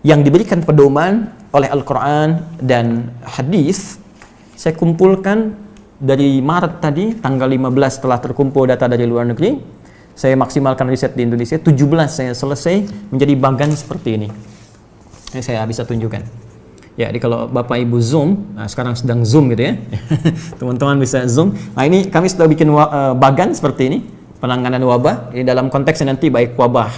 yang diberikan pedoman oleh Al-Quran dan hadis. Saya kumpulkan dari Maret tadi, tanggal 15 telah terkumpul data dari luar negeri. Saya maksimalkan riset di Indonesia, 17 saya selesai menjadi bagan seperti ini. Ini saya bisa tunjukkan. Ya, jadi kalau Bapak Ibu Zoom, nah sekarang sedang Zoom gitu ya. Teman-teman bisa Zoom. Nah, ini kami sudah bikin bagan seperti ini, penanganan wabah. Ini dalam konteksnya nanti baik wabah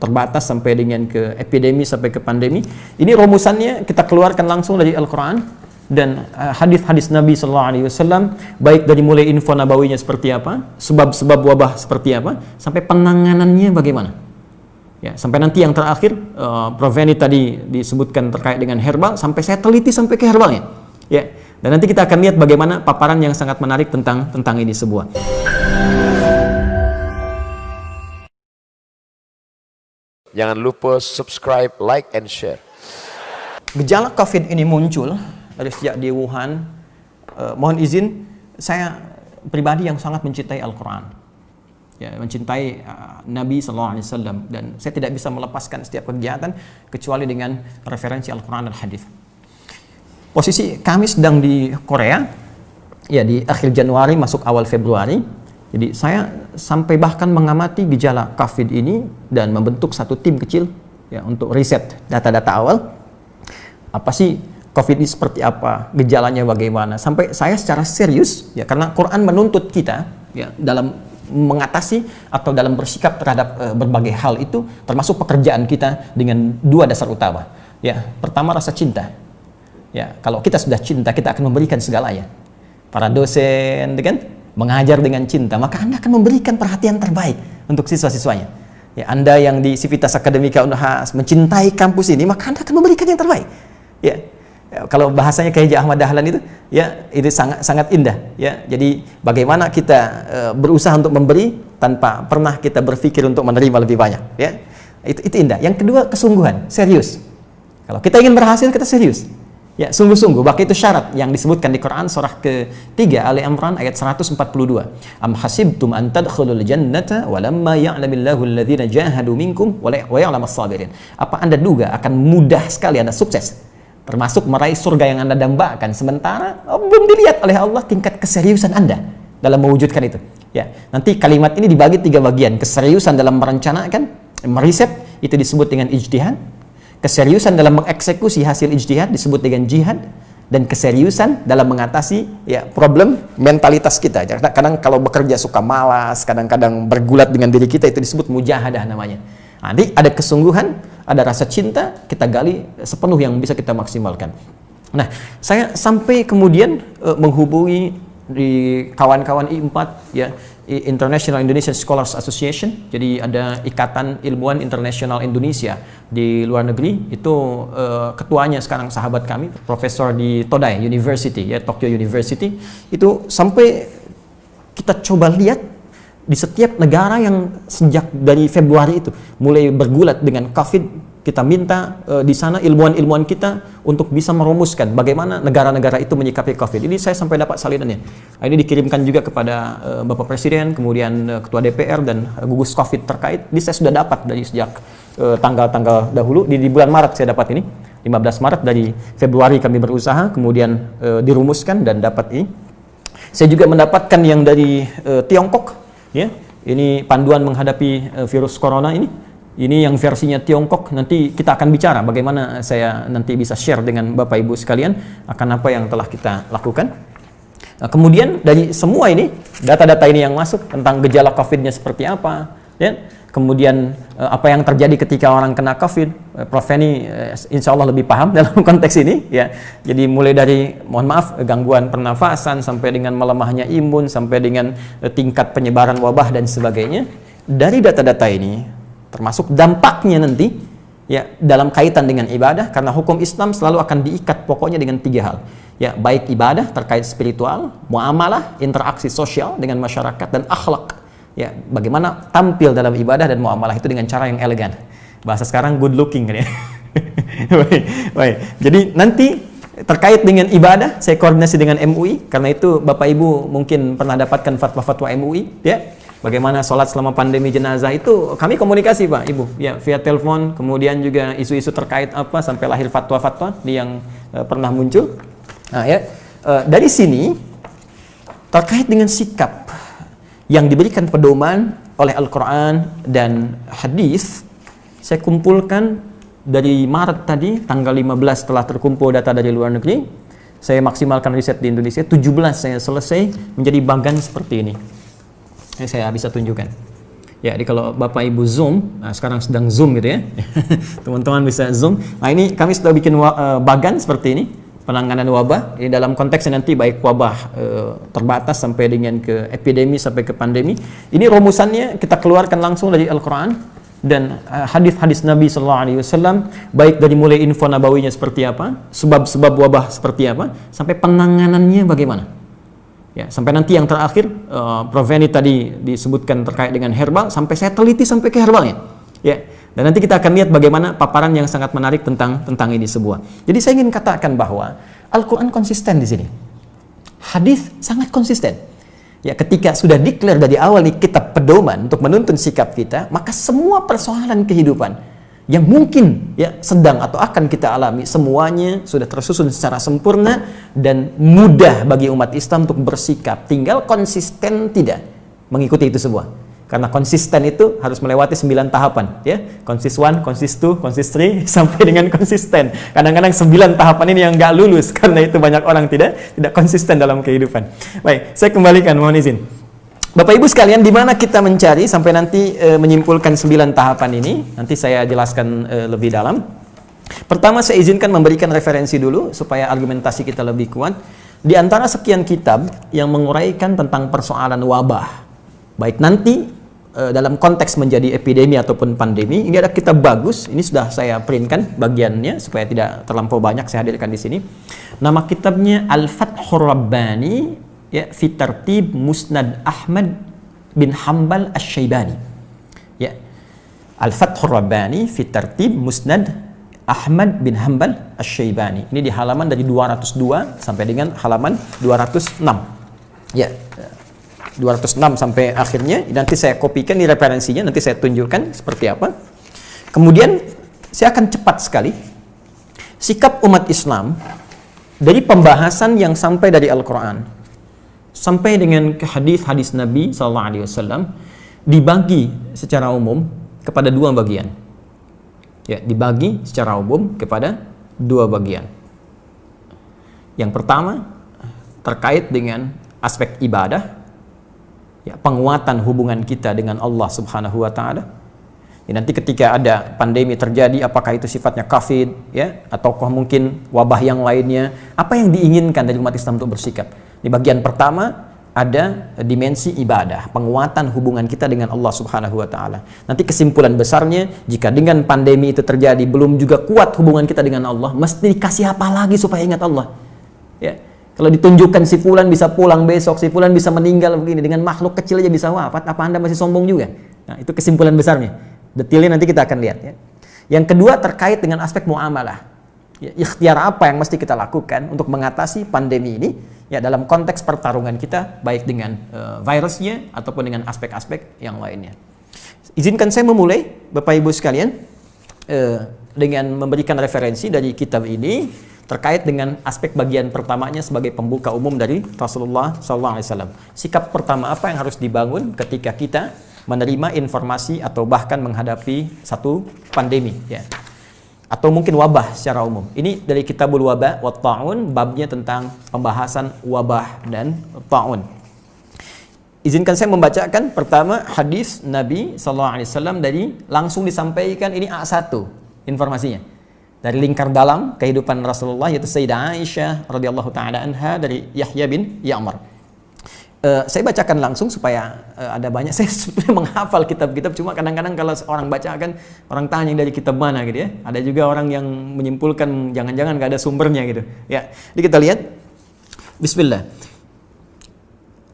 terbatas sampai dengan ke epidemi sampai ke pandemi. Ini rumusannya kita keluarkan langsung dari Al-Quran dan hadis-hadis Nabi SAW, baik dari mulai info nabawinya seperti apa, sebab-sebab wabah seperti apa, sampai penanganannya bagaimana. Ya, sampai nanti yang terakhir, Prof. Veni tadi disebutkan terkait dengan herbal, sampai saya teliti sampai ke herbalnya. Ya, dan nanti kita akan lihat bagaimana paparan yang sangat menarik tentang ini sebuah. Jangan lupa subscribe, like, and share. Gejala COVID ini muncul dari sejak di Wuhan. Mohon izin, saya pribadi yang sangat mencintai Al-Quran, ya, mencintai Nabi SAW, dan saya tidak bisa melepaskan setiap kegiatan kecuali dengan referensi Al-Quran dan hadis. Posisi kami sedang di Korea, ya, di akhir Januari masuk awal Februari. Jadi saya sampai bahkan mengamati gejala COVID ini dan membentuk satu tim kecil, ya, untuk riset data-data awal. Apa sih COVID ini, seperti apa, gejalanya bagaimana, sampai saya secara serius, ya, karena Quran menuntut kita, ya, dalam mengatasi atau dalam bersikap terhadap berbagai hal itu, termasuk pekerjaan kita dengan dua dasar utama. Ya, pertama rasa cinta. Ya, kalau kita sudah cinta, kita akan memberikan segalanya. Para dosen, kan, mengajar dengan cinta, maka Anda akan memberikan perhatian terbaik untuk siswa-siswanya. Ya, Anda yang di Civitas Akademika Unhas mencintai kampus ini, maka Anda akan memberikan yang terbaik. Ya. Kalau bahasanya kayak Ahmad Dahlan itu, ya, itu sangat indah, ya. Jadi bagaimana kita berusaha untuk memberi tanpa pernah kita berpikir untuk menerima lebih banyak, ya. Itu indah. Yang kedua, kesungguhan, serius. Kalau kita ingin berhasil, kita serius, ya, sungguh-sungguh. Bahkan itu syarat yang disebutkan di Quran surah ke-3 Ali Imran ayat 142. Am hasibtum an tadkhulul jannata wa lamma ya'lamillahu alladhina jahadu minkum wa ya'lamas sabirin. Apa Anda duga akan mudah sekali Anda sukses, termasuk meraih surga yang Anda dambakan, sementara belum dilihat oleh Allah tingkat keseriusan Anda dalam mewujudkan itu. Ya, nanti kalimat ini dibagi 3 bagian. Keseriusan dalam merencanakan, meriset, itu disebut dengan ijtihad. Keseriusan dalam mengeksekusi hasil ijtihad disebut dengan jihad. Dan keseriusan dalam mengatasi, ya, problem mentalitas kita. Kadang kalau bekerja suka malas, kadang-kadang bergulat dengan diri kita, itu disebut mujahadah namanya. Nanti ada kesungguhan, ada rasa cinta, kita gali sepenuh yang bisa kita maksimalkan. Nah, saya sampai kemudian menghubungi di kawan-kawan I4, ya, International Indonesian Scholars Association. Jadi ada Ikatan Ilmuwan Internasional Indonesia di luar negeri. Itu ketuanya sekarang sahabat kami, profesor di Todai University, ya, Tokyo University. Itu sampai kita coba lihat di setiap negara yang sejak dari Februari itu mulai bergulat dengan COVID, kita minta di sana ilmuwan-ilmuwan kita untuk bisa merumuskan bagaimana negara-negara itu menyikapi COVID. Ini saya sampai dapat salinannya. Ini dikirimkan juga kepada Bapak Presiden, kemudian Ketua DPR dan gugus COVID terkait. Ini saya sudah dapat dari sejak tanggal-tanggal dahulu. Di bulan Maret saya dapat ini. 15 Maret, dari Februari kami berusaha, kemudian dirumuskan dan dapat ini. Saya juga mendapatkan yang dari Tiongkok. Ya, ini panduan menghadapi virus corona ini. Ini yang versinya Tiongkok. Nanti kita akan bicara bagaimana saya nanti bisa share dengan Bapak Ibu sekalian akan apa yang telah kita lakukan. Nah, kemudian dari semua ini, data-data ini yang masuk tentang gejala COVID-nya seperti apa, ya. Kemudian apa yang terjadi ketika orang kena COVID, Prof. Veni insya Allah lebih paham dalam konteks ini, ya. Jadi mulai dari, mohon maaf, gangguan pernafasan, sampai dengan melemahnya imun, sampai dengan tingkat penyebaran wabah dan sebagainya. Dari data-data ini, termasuk dampaknya nanti, ya, dalam kaitan dengan ibadah, karena hukum Islam selalu akan diikat pokoknya dengan 3 hal. Ya, baik ibadah terkait spiritual, muamalah, interaksi sosial dengan masyarakat, dan akhlak. Ya, bagaimana tampil dalam ibadah dan muamalah itu dengan cara yang elegan. Bahasa sekarang good looking, kan, ya. Baik. Jadi nanti terkait dengan ibadah, saya koordinasi dengan MUI, karena itu Bapak Ibu mungkin pernah dapatkan fatwa-fatwa MUI, ya. bagaimana sholat selama pandemi jenazah itu kami komunikasi Pak, Ibu, ya via telepon, kemudian juga isu-isu terkait apa sampai lahir fatwa-fatwa yang pernah muncul. Nah ya, dari sini terkait dengan sikap yang diberikan pedoman oleh Al-Quran dan hadis, saya kumpulkan dari Maret tadi, tanggal 15 setelah terkumpul data dari luar negeri, saya maksimalkan riset di Indonesia, 17 saya selesai menjadi bagan seperti ini. Ini saya bisa tunjukkan. Ya, jadi kalau Bapak Ibu Zoom, nah sekarang sedang Zoom gitu ya, teman-teman bisa Zoom. Nah ini kami sudah bikin bagan seperti ini, penanganan wabah. Ini dalam konteksnya nanti baik wabah terbatas sampai dengan ke epidemi sampai ke pandemi. Ini rumusannya kita keluarkan langsung dari Al-Quran dan hadis-hadis Nabi SAW, baik dari mulai info nabawinya seperti apa, sebab-sebab wabah seperti apa, sampai penanganannya bagaimana. Ya, sampai nanti yang terakhir, Prof. Veni tadi disebutkan terkait dengan herbal, sampai saya teliti sampai ke herbalnya. Ya, dan nanti kita akan lihat bagaimana paparan yang sangat menarik tentang ini sebuah. Jadi saya ingin katakan bahwa Al-Quran konsisten di sini, hadis sangat konsisten. Ya, ketika sudah declare dari awal nih kitab pedoman untuk menuntun sikap kita, maka semua persoalan kehidupan yang mungkin ya sedang atau akan kita alami, semuanya sudah tersusun secara sempurna dan mudah bagi umat Islam untuk bersikap. Tinggal konsisten tidak mengikuti itu semua. Karena konsisten itu harus melewati 9 tahapan, ya. Konsis 1, konsis 2, konsis 3 sampai dengan konsisten. Kadang-kadang 9 tahapan ini yang nggak lulus karena itu banyak orang tidak konsisten dalam kehidupan. Baik, saya kembalikan, mohon izin. Bapak Ibu sekalian, di mana kita mencari sampai nanti menyimpulkan 9 tahapan ini? Nanti saya jelaskan lebih dalam. Pertama, saya izinkan memberikan referensi dulu supaya argumentasi kita lebih kuat. Di antara sekian kitab yang menguraikan tentang persoalan wabah, baik nanti dalam konteks menjadi epidemi ataupun pandemi, ini ada kitab bagus. Ini sudah saya printkan bagiannya supaya tidak terlampau banyak saya hadirkan di sini. Nama kitabnya Al-Fathur Rabbani, ya, fi Tartib Musnad Ahmad bin Hanbal Asy-Syaibani. Ya, Al-Fathur Rabbani fi Tartib Musnad Ahmad bin Hanbal Asy-Syaibani. Ini di halaman dari 202 sampai dengan halaman 206. Ya, 206 sampai akhirnya. Nanti saya kopikan di referensinya, nanti saya tunjukkan seperti apa. Kemudian saya akan cepat sekali sikap umat Islam dari pembahasan yang sampai dari Al-Quran sampai dengan ke hadis-hadis Nabi SAW dibagi secara umum kepada 2 bagian. Ya, dibagi secara umum kepada 2 bagian. Yang pertama terkait dengan aspek ibadah, ya, penguatan hubungan kita dengan Allah Subhanahu wa Ta'ala. Ya, nanti ketika ada pandemi terjadi, apakah itu sifatnya COVID, ya, ataukah mungkin wabah yang lainnya, apa yang diinginkan dari umat Islam untuk bersikap? Di bagian pertama ada dimensi ibadah, penguatan hubungan kita dengan Allah Subhanahu wa Ta'ala. Nanti kesimpulan besarnya, jika dengan pandemi itu terjadi belum juga kuat hubungan kita dengan Allah, mesti dikasih apa lagi supaya ingat Allah? Ya. Kalau ditunjukkan si fulan bisa pulang besok, si fulan bisa meninggal begini, dengan makhluk kecil aja bisa wafat, apa Anda masih sombong juga? Nah, itu kesimpulan besarnya. Detailnya nanti kita akan lihat, ya. Yang kedua terkait dengan aspek muamalah. Ya, ikhtiar apa yang mesti kita lakukan untuk mengatasi pandemi ini, ya, dalam konteks pertarungan kita baik dengan virusnya ataupun dengan aspek-aspek yang lainnya. Izinkan saya memulai, Bapak Ibu sekalian, dengan memberikan referensi dari kitab ini terkait dengan aspek bagian pertamanya sebagai pembuka umum dari Rasulullah SAW. Sikap pertama apa yang harus dibangun ketika kita menerima informasi atau bahkan menghadapi satu pandemi, ya, atau mungkin wabah secara umum. Ini dari Kitabul Wabah wa Ta'un, babnya tentang pembahasan wabah dan ta'un. Izinkan saya membacakan pertama hadis Nabi SAW dari langsung disampaikan, ini A1 informasinya. Dari lingkar dalam kehidupan Rasulullah, yaitu Sayyidah Aisyah radhiyallahu taala anha dari Yahya bin Ya'mar. Saya bacakan langsung supaya ada banyak. Saya sebetulnya menghafal kitab-kitab, cuma kadang-kadang kalau orang bacakan, orang tanya dari kitab mana gitu, ya. Ada juga orang yang menyimpulkan jangan-jangan nggak ada sumbernya gitu. Ya, jadi kita lihat. Bismillah.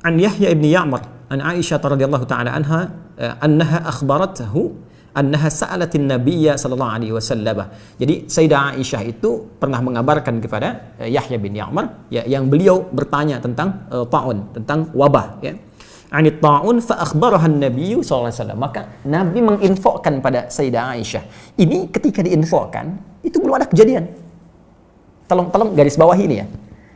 An Yahya bin Ya'mar an Aisyah radhiyallahu taala anha annaha akhbarathu annaha sa'alatin nabiyya sallallahu alaihi wasallam. Jadi Sayyidah Aisyah itu pernah mengabarkan kepada Yahya bin Ya'mar, ya, yang beliau bertanya tentang ta'un, tentang wabah, ya. 'anit ta'un fa akhbaraha an-nabiy sallallahu alaihi wasallam. Maka Nabi menginfokan pada Sayyidah Aisyah. Ini ketika diinfokan, itu belum ada kejadian. Tolong garis bawah ini ya.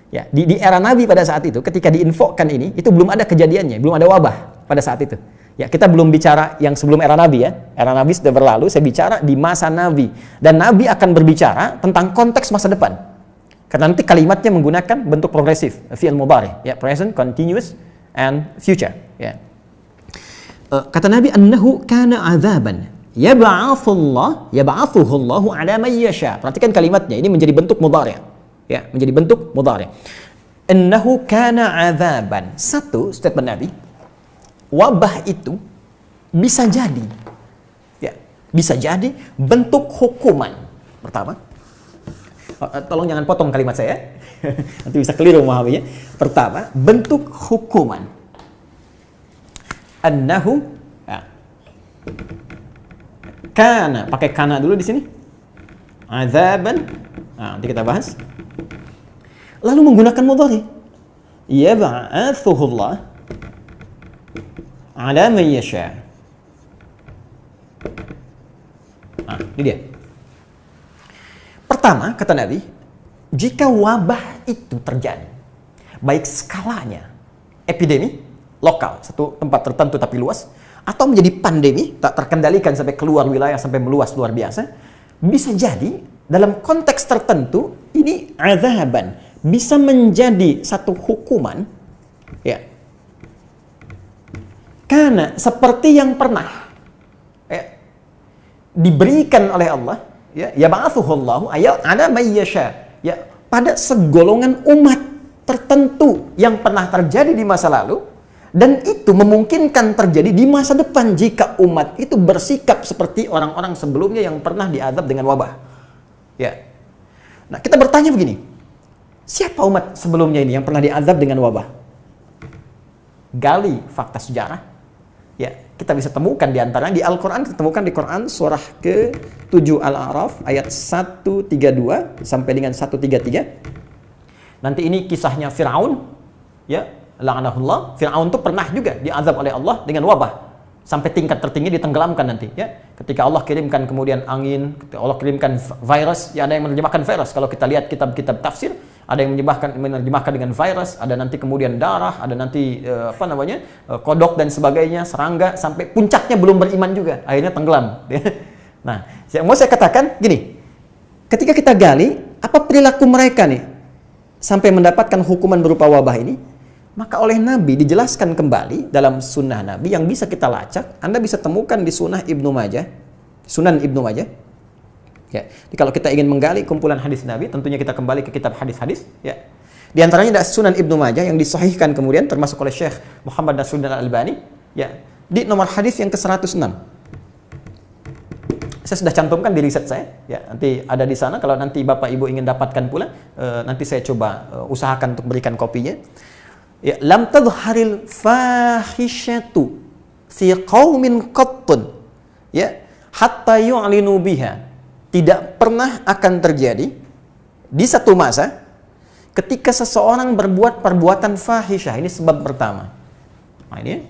Ya, di era Nabi pada saat itu ketika diinfokan ini, itu belum ada kejadiannya, belum ada wabah pada saat itu. Ya, kita belum bicara yang sebelum era Nabi ya. Era Nabi sudah berlalu, saya bicara di masa Nabi. Dan Nabi akan berbicara tentang konteks masa depan. Karena nanti kalimatnya menggunakan bentuk progresif, fi'il mudhari, ya, present, continuous, and future, ya. Kata Nabi, annahu kana adzaban yab'athuhu Allahu ala man yasha. Perhatikan kalimatnya, ini menjadi bentuk mudhari. Ya, menjadi bentuk mudhari. Innahu kana adzaban. Satu statement Nabi, wabah itu bisa jadi, ya, bisa jadi bentuk hukuman. Pertama, tolong jangan potong kalimat saya, nanti bisa keliru memahaminya. Pertama, bentuk hukuman. Annahu, ya, kana, pakai kana dulu di sini. Adzaban, nah, nanti kita bahas. Lalu menggunakan mudhari. Yab'athuhu Allah ala man yasha. Nah, ini dia. Pertama, kata Nabi, jika wabah itu terjadi, baik skalanya epidemi lokal, satu tempat tertentu tapi luas, atau menjadi pandemi tak terkendalikan sampai keluar wilayah sampai meluas luar biasa, bisa jadi dalam konteks tertentu ini azaban, bisa menjadi satu hukuman, ya, karena seperti yang pernah, ya, diberikan oleh Allah, ya, yab'athuhullahu ayat ada mayyasha, ya, pada segolongan umat tertentu yang pernah terjadi di masa lalu, dan itu memungkinkan terjadi di masa depan jika umat itu bersikap seperti orang-orang sebelumnya yang pernah diazab dengan wabah, ya. Nah, kita bertanya begini, siapa umat sebelumnya ini yang pernah diazab dengan wabah? Gali fakta sejarah. Ya, kita bisa temukan di antaranya di Al-Quran, kita temukan di Quran surah ke-7 Al-A'raf ayat 132 sampai dengan 133. Nanti ini kisahnya Fir'aun, ya, la'anahullah. Fir'aun itu pernah juga diazab oleh Allah dengan wabah. Sampai tingkat tertinggi ditenggelamkan nanti, ya. Ketika Allah kirimkan kemudian angin, ketika Allah kirimkan virus, ya, ada yang menerjemahkan virus. Kalau kita lihat kitab-kitab tafsir, ada yang menerjemahkan dengan virus, ada nanti kemudian darah, ada nanti kodok dan sebagainya, serangga, sampai puncaknya belum beriman juga, akhirnya tenggelam. Nah, yang mau saya katakan gini, ketika kita gali apa perilaku mereka nih sampai mendapatkan hukuman berupa wabah ini, maka oleh Nabi dijelaskan kembali dalam sunnah Nabi yang bisa kita lacak. Anda bisa temukan di Sunan Ibnu Majah. Ya, jadi kalau kita ingin menggali kumpulan hadis Nabi, tentunya kita kembali ke kitab hadis-hadis. Ya, di antaranya ada Sunan Ibnu Majah yang disahihkan kemudian termasuk oleh Syekh Muhammad Nasruddin Al-Albani. Ya, di nomor hadis yang ke-106. Saya sudah cantumkan di riset saya. Ya, nanti ada di sana. Kalau nanti Bapak Ibu ingin dapatkan pula, nanti saya coba usahakan untuk berikan kopinya. Ya, lam tadhharil fahishatu fi qaumin qattun, ya, hatta yu'linu biha. Tidak pernah akan terjadi di satu masa ketika seseorang berbuat perbuatan fahisyah. Ini sebab pertama. Nah, ini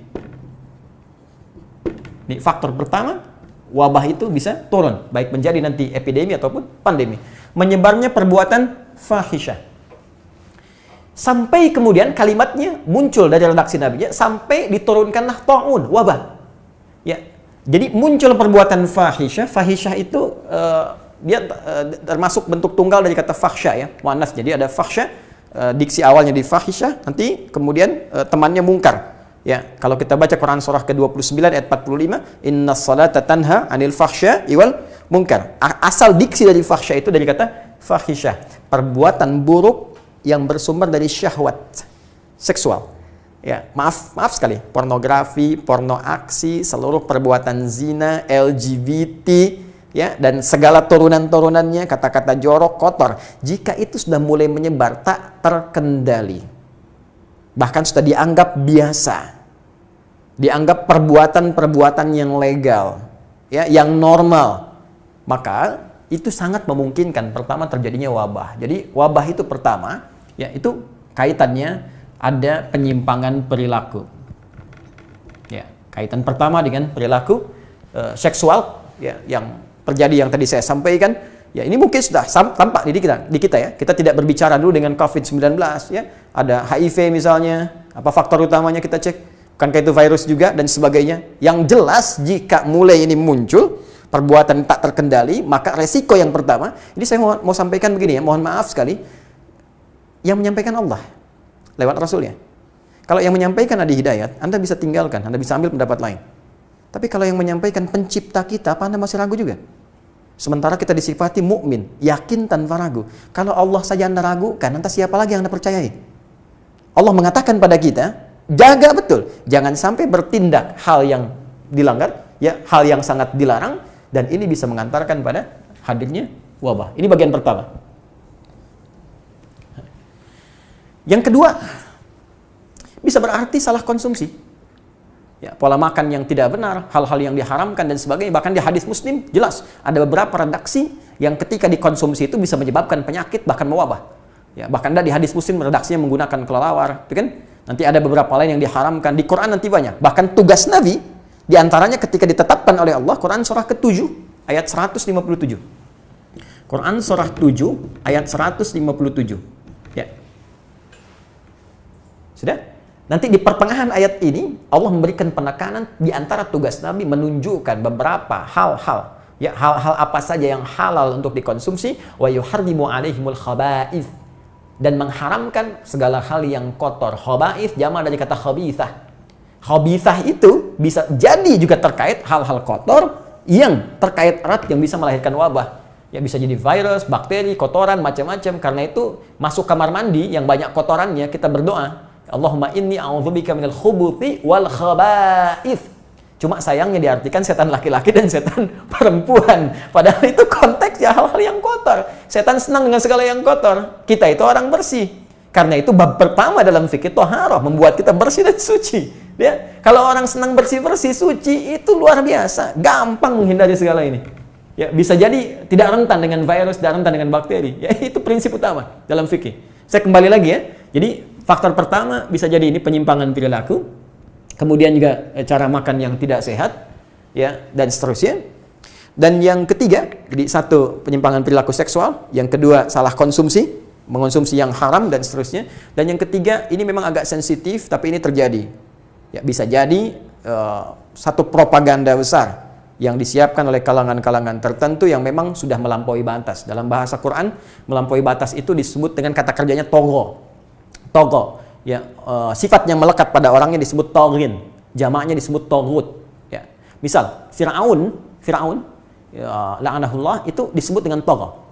faktor pertama, wabah itu bisa turun, baik menjadi nanti epidemi ataupun pandemi. Menyebarnya perbuatan fahisyah. Sampai kemudian kalimatnya muncul dari redaksi Nabi, sampai diturunkanlah ta'un, wabah. Ya, jadi muncul perbuatan fahisyah. Fahisyah itu dia termasuk bentuk tunggal dari kata fakhsya, ya, muannas. Jadi ada fakhsya, diksi awalnya di fahisyah, nanti kemudian temannya mungkar. Ya, kalau kita baca Quran surah ke-29 ayat 45, innas salata tanha 'anil fakhsya'i wal munkar. Asal diksi dari fakhsya itu dari kata fahisyah, perbuatan buruk yang bersumber dari syahwat seksual. Ya, maaf sekali, pornografi, porno aksi, seluruh perbuatan zina, LGBT, ya, dan segala turunan-turunannya, kata-kata jorok, kotor. Jika itu sudah mulai menyebar tak terkendali, bahkan sudah dianggap biasa, dianggap perbuatan-perbuatan yang legal, ya, yang normal, maka itu sangat memungkinkan pertama terjadinya wabah. Jadi wabah itu pertama, ya, itu kaitannya ada penyimpangan perilaku. Kaitan pertama dengan perilaku seksual ya, yang terjadi yang tadi saya sampaikan. Ya, ini mungkin sudah tampak di kita ya. Kita tidak berbicara dulu dengan COVID-19 ya. Ada HIV misalnya, apa faktor utamanya kita cek, bukankah itu virus juga dan sebagainya. Yang jelas jika mulai ini muncul perbuatan tak terkendali, maka resiko yang pertama, ini saya mau sampaikan begini ya, mohon maaf sekali, yang menyampaikan Allah lewat Rasulnya. Kalau yang menyampaikan ada hidayat, Anda bisa tinggalkan, Anda bisa ambil pendapat lain. Tapi kalau yang menyampaikan pencipta kita, apa Anda masih ragu juga? Sementara kita disifati mukmin, yakin tanpa ragu. Kalau Allah saja Anda ragukan, nanti siapa lagi yang Anda percayai? Allah mengatakan pada kita, jaga betul, jangan sampai bertindak hal yang dilanggar, ya, hal yang sangat dilarang, dan ini bisa mengantarkan pada hadirnya wabah. Ini bagian pertama. Yang kedua, bisa berarti salah konsumsi. Ya, pola makan yang tidak benar, hal-hal yang diharamkan dan sebagainya. Bahkan di hadis Muslim jelas ada beberapa redaksi yang ketika dikonsumsi itu bisa menyebabkan penyakit bahkan mewabah. Ya, bahkan di hadis Muslim redaksinya menggunakan kelelawar, itu kan? Nanti ada beberapa lain yang diharamkan. Di Quran nanti banyak. Bahkan tugas Nabi diantaranya ketika ditetapkan oleh Allah, Quran surah ke-7 ayat 157. Quran surah 7 ayat 157. Ya. Sudah? Nanti di pertengahan ayat ini Allah memberikan penekanan di antara tugas Nabi menunjukkan beberapa hal-hal, ya, hal-hal apa saja yang halal untuk dikonsumsi, wa yuharrimu alaihimul khaba'ith, dan mengharamkan segala hal yang kotor. Khaba'ith jamak dari kata khabithah. Khabithah itu bisa jadi juga terkait hal-hal kotor yang terkait erat yang bisa melahirkan wabah. Ya, bisa jadi virus, bakteri, kotoran, macam-macam. Karena itu masuk kamar mandi yang banyak kotorannya, kita berdoa, Allahumma inni a'udzubika minal khubuthi wal khaba'ith. Cuma sayangnya diartikan setan laki-laki dan setan perempuan. Padahal itu konteksnya hal-hal yang kotor. Setan senang dengan segala yang kotor. Kita itu orang bersih. Karena itu bab pertama dalam fikih thaharah, membuat kita bersih dan suci. Ya, kalau orang senang bersih-bersih, suci, itu luar biasa. Gampang menghindari segala ini. Ya, bisa jadi tidak rentan dengan virus, tidak rentan dengan bakteri. Ya, itu prinsip utama dalam fikih. Saya kembali lagi ya. Jadi faktor pertama bisa jadi ini penyimpangan perilaku, kemudian juga cara makan yang tidak sehat, ya, dan seterusnya. Dan yang ketiga, jadi satu penyimpangan perilaku seksual, yang kedua salah konsumsi, mengonsumsi yang haram dan seterusnya. Dan yang ketiga ini memang agak sensitif, tapi ini terjadi. Ya, bisa jadi satu propaganda besar yang disiapkan oleh kalangan-kalangan tertentu yang memang sudah melampaui batas. Dalam bahasa Quran, melampaui batas itu disebut dengan kata kerjanya togo. Togo, ya, sifatnya melekat pada orangnya disebut toghin, jamaknya disebut togut. Ya. Misal Fir'aun, ya, la'anahullah, itu disebut dengan togo.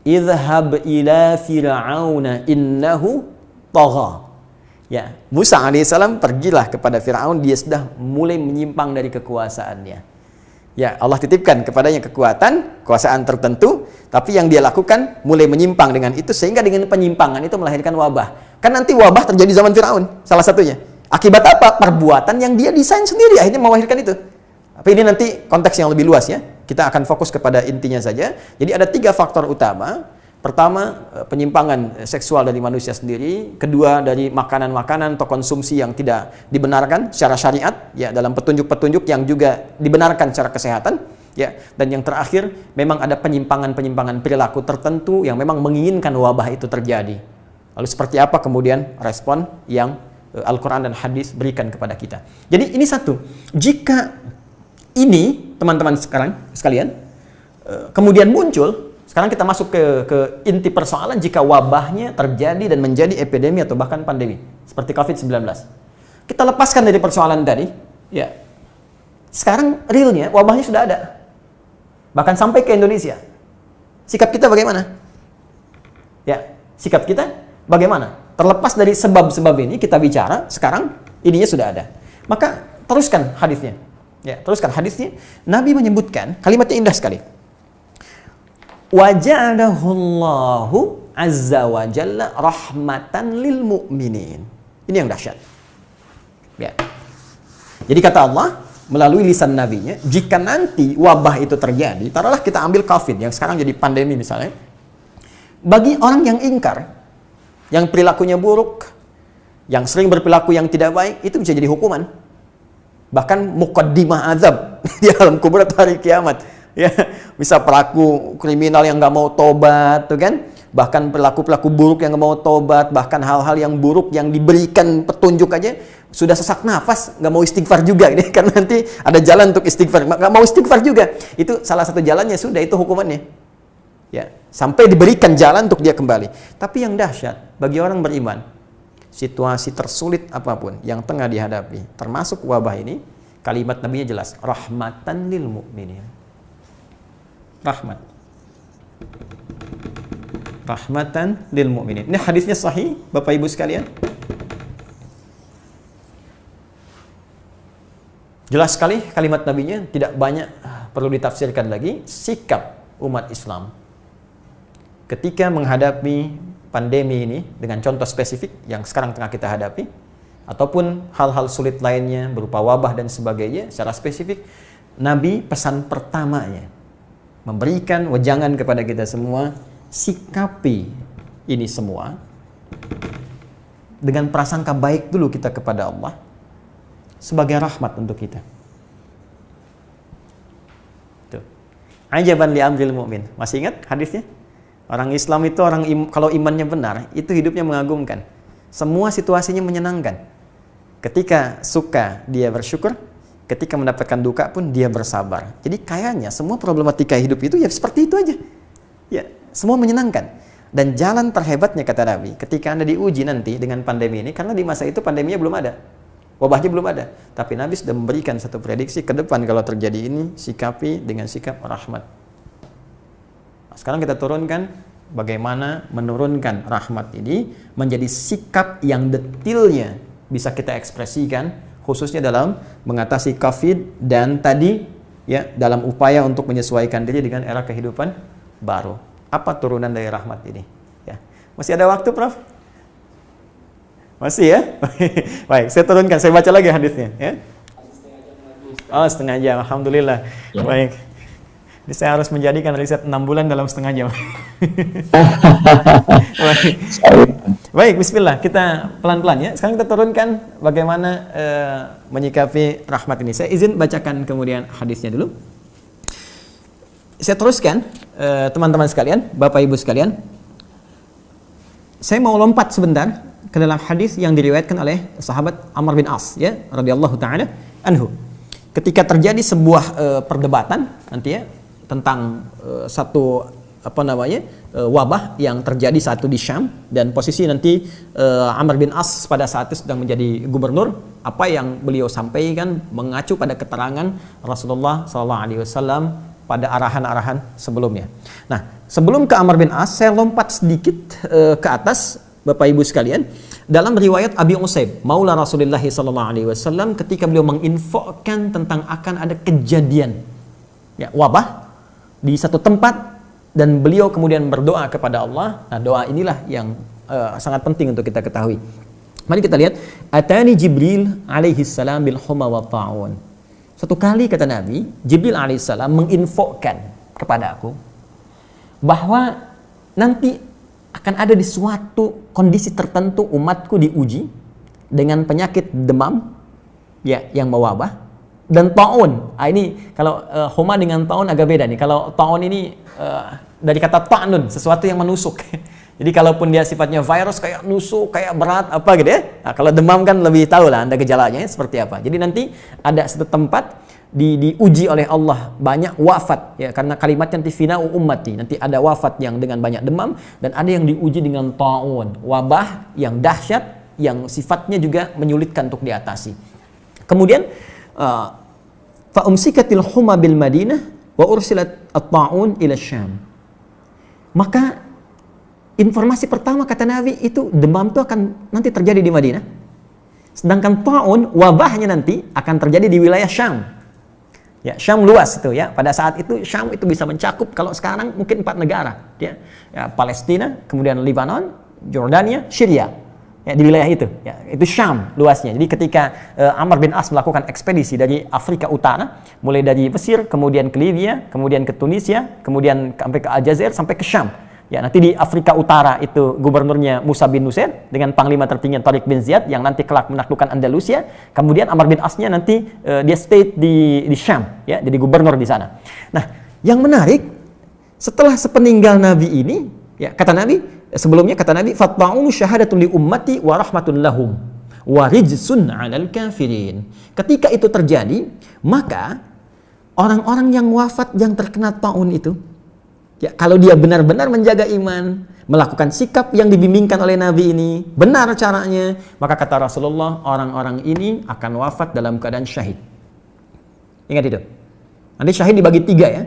Idhhab ila fir'auna innahu togha. Ya, Musa alaihissalam pergilah kepada Fir'aun, dia sudah mulai menyimpang dari kekuasaannya. Ya, Allah titipkan kepadanya kekuasaan tertentu, tapi yang dia lakukan mulai menyimpang dengan itu, sehingga dengan penyimpangan itu melahirkan wabah. Kan nanti wabah terjadi zaman Fir'aun, salah satunya. Akibat apa? Perbuatan yang dia desain sendiri, akhirnya melahirkan itu. Tapi ini nanti konteks yang lebih luas ya. Kita akan fokus kepada intinya saja. Jadi ada 3 faktor utama. Pertama, penyimpangan seksual dari manusia sendiri. Kedua, dari makanan-makanan atau konsumsi yang tidak dibenarkan secara syariat, ya, dalam petunjuk-petunjuk yang juga dibenarkan secara kesehatan, ya. Dan yang terakhir, memang ada penyimpangan-penyimpangan perilaku tertentu yang memang menginginkan wabah itu terjadi. Lalu seperti apa kemudian respon yang Al-Quran dan hadis berikan kepada kita. Jadi ini satu, jika ini teman-teman sekalian kemudian muncul, sekarang kita masuk ke inti persoalan jika wabahnya terjadi dan menjadi epidemi atau bahkan pandemi seperti COVID-19. Kita lepaskan dari persoalan tadi, ya. Sekarang realnya wabahnya sudah ada. Bahkan sampai ke Indonesia. Sikap kita bagaimana? Ya, sikap kita bagaimana? Terlepas dari sebab-sebab ini kita bicara, sekarang ininya sudah ada. Maka teruskan hadisnya. Ya, teruskan hadisnya. Nabi menyebutkan kalimatnya indah sekali. Wa ja'alahullahu azza wa jalla rahmatan lil mu'minin. Ini yang dahsyat. Ya. Jadi kata Allah melalui lisan nabinya, jika nanti wabah itu terjadi, taruhlah kita ambil COVID yang sekarang jadi pandemi misalnya. Bagi orang yang ingkar, yang perilakunya buruk, yang sering berperilaku yang tidak baik, itu bisa jadi hukuman. bahkan muqaddimah azab di alam kubur atau hari kiamat. Ya, bisa pelaku kriminal yang nggak mau tobat, tuh kan? Bahkan pelaku-pelaku buruk yang nggak mau tobat, bahkan hal-hal yang buruk yang diberikan petunjuk aja sudah sesak nafas, nggak mau istighfar juga, gitu. Karena nanti ada jalan untuk istighfar, nggak mau istighfar juga. Itu salah satu jalannya, sudah itu hukumannya. Ya, sampai diberikan jalan untuk dia kembali. Tapi yang dahsyat bagi orang beriman, situasi tersulit apapun yang tengah dihadapi, termasuk wabah ini, kalimat Nabi-nya jelas, rahmatan lil mu'minin. Rahmatan lil mu'minin. Ini hadisnya sahih, Bapak Ibu sekalian. Jelas sekali kalimat Nabi-nya, tidak banyak perlu ditafsirkan lagi. Sikap umat Islam ketika menghadapi pandemi ini dengan contoh spesifik yang sekarang tengah kita hadapi, ataupun hal-hal sulit lainnya berupa wabah dan sebagainya, secara spesifik Nabi pesan pertamanya memberikan wejangan kepada kita semua, sikapi ini semua dengan prasangka baik dulu kita kepada Allah sebagai rahmat untuk kita. Tuh. Ajaban li amril mu'min. Masih ingat hadisnya? Orang Islam itu kalau imannya benar, itu hidupnya mengagumkan. Semua situasinya menyenangkan. Ketika suka, dia bersyukur. Ketika mendapatkan duka pun, dia bersabar. Jadi kayaknya semua problematika hidup itu ya seperti itu aja. Ya, semua menyenangkan. Dan jalan terhebatnya, kata Nabi, ketika Anda diuji nanti dengan pandemi ini, karena di masa itu pandeminya belum ada. Wabahnya belum ada. Tapi Nabi sudah memberikan satu prediksi ke depan kalau terjadi ini, sikapi dengan sikap rahmat. Sekarang kita turunkan bagaimana menurunkan rahmat ini menjadi sikap yang detailnya bisa kita ekspresikan, khususnya dalam mengatasi COVID dan tadi ya dalam upaya untuk menyesuaikan diri dengan era kehidupan baru. Apa turunan dari rahmat ini? Ya. Masih ada waktu, Prof? Masih ya? Baik, saya turunkan, saya baca lagi hadisnya ya. Oh, setengah jam. Alhamdulillah. Ya. Baik. Jadi saya harus menjadikan riset 6 bulan dalam setengah jam. Baik, bismillah. Kita pelan-pelan ya. Sekarang kita turunkan bagaimana menyikapi rahmat ini. Saya izin bacakan kemudian hadisnya dulu. Saya teruskan, teman-teman sekalian, Bapak Ibu sekalian. Saya mau lompat sebentar ke dalam hadis yang diriwayatkan oleh sahabat Amr bin As ya, radhiyallahu taala anhu. Ketika terjadi sebuah perdebatan nanti ya tentang satu wabah yang terjadi saat itu di Syam, dan posisi nanti Amr bin As pada saat itu sedang menjadi gubernur. Apa yang beliau sampaikan mengacu pada keterangan Rasulullah SAW pada arahan-arahan sebelumnya. Nah, sebelum ke Amr bin As, saya lompat sedikit ke atas, Bapak Ibu sekalian. Dalam riwayat Abi Usaib, Maula Rasulullah SAW, ketika beliau menginfokan tentang akan ada kejadian ya, wabah di satu tempat, dan beliau kemudian berdoa kepada Allah. Nah, doa inilah yang sangat penting untuk kita ketahui. Mari kita lihat, Atani Jibril alaihi salam bil huma wa ta'un. Satu kali, kata Nabi, Jibril alaihi salam menginfokan kepada aku bahwa nanti akan ada di suatu kondisi tertentu umatku diuji dengan penyakit demam ya yang mewabah dan taun. Ini kalau homa dengan taun agak beda nih. Kalau taun ini dari kata ta'nun, sesuatu yang menusuk. Jadi kalaupun dia sifatnya virus kayak nusuk, kayak berat apa gitu ya. Nah, kalau demam kan lebih tahu lah Anda gejalanya seperti apa. Jadi nanti ada satu tempat diuji oleh Allah banyak wafat ya, karena kalimatnya nanti fina'u ummati, nanti ada wafat yang dengan banyak demam, dan ada yang diuji dengan ta'un, wabah yang dahsyat yang sifatnya juga menyulitkan untuk diatasi. Kemudian fa umsikatil huma bil Madinah wa ursilat at-ta'un ila Syam. Maka informasi pertama, kata Nabi, itu demam itu akan nanti terjadi di Madinah. Sedangkan ta'un, wabahnya nanti akan terjadi di wilayah Syam. Ya, Syam luas itu ya. Pada saat itu Syam itu bisa mencakup, kalau sekarang mungkin 4 negara ya. Ya, Palestina, kemudian Lebanon, Jordania, Syria. Ya, di wilayah itu ya, itu Syam luasnya. Jadi ketika Amr bin As melakukan ekspedisi dari Afrika Utara, mulai dari Mesir, kemudian ke Libya, kemudian ke Tunisia, kemudian sampai ke Aljazair, sampai ke Syam. Ya, nanti di Afrika Utara itu gubernurnya Musa bin Nusair dengan panglima tertinggi Tariq bin Ziyad yang nanti kelak menaklukkan Andalusia. Kemudian Amr bin Asnya nanti dia stay di Syam, ya, jadi gubernur di sana. Nah, yang menarik setelah sepeninggal Nabi ini, ya, kata Nabi sebelumnya kata Nabi, "Fatba'u syahadatun li ummati wa rahmatun lahum wa rijsun 'alal kafirin." Ketika itu terjadi, maka orang-orang yang wafat yang terkena taun itu, ya, kalau dia benar-benar menjaga iman, melakukan sikap yang dibimbingkan oleh Nabi ini, benar caranya, maka kata Rasulullah, orang-orang ini akan wafat dalam keadaan syahid. Ingat itu. Nanti syahid dibagi 3, ya.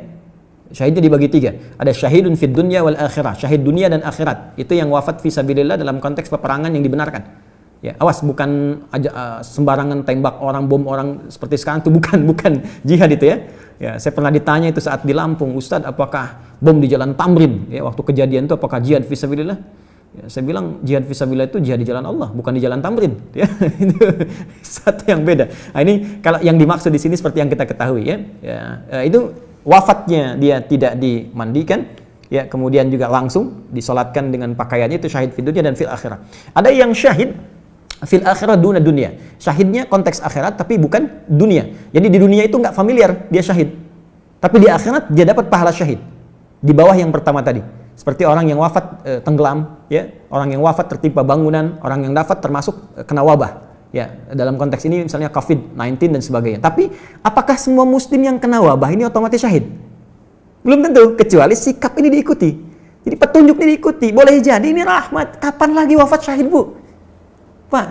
Syahidnya dibagi 3. Ada syahidun fid dunya wal akhirah, syahid dunia dan akhirat. Itu yang wafat fisabilillah dalam konteks peperangan yang dibenarkan. Ya, awas, bukan sembarangan tembak orang, bom orang seperti sekarang itu, bukan jihad itu, ya. Ya, saya pernah ditanya itu saat di Lampung, "Ustadz, apakah bom di Jalan Tamrin, ya, waktu kejadian itu apakah jihad fisabilillah?" Ya, saya bilang jihad fisabilillah itu jihad di jalan Allah, bukan di Jalan Tamrin, ya. Itu satu yang beda. Nah, ini kalau yang dimaksud di sini seperti yang kita ketahui, ya. Ya, itu wafatnya dia tidak dimandikan, ya, kemudian juga langsung disolatkan dengan pakaiannya, itu syahid fid dunya dan fil akhirah. Ada yang syahid fil akhirah duna dunia. Syahidnya konteks akhirat tapi bukan dunia. Jadi di dunia itu nggak familiar dia syahid. Tapi di akhirat dia dapat pahala syahid. Di bawah yang pertama tadi. Seperti orang yang wafat tenggelam, ya, orang yang wafat tertimpa bangunan, orang yang wafat termasuk kena wabah. Ya, dalam konteks ini misalnya COVID-19 dan sebagainya. Tapi apakah semua muslim yang kena wabah ini otomatis syahid? Belum tentu, kecuali sikap ini diikuti. Jadi petunjuk ini diikuti. Boleh jadi ini rahmat. Kapan lagi wafat syahid, Bu? Pak,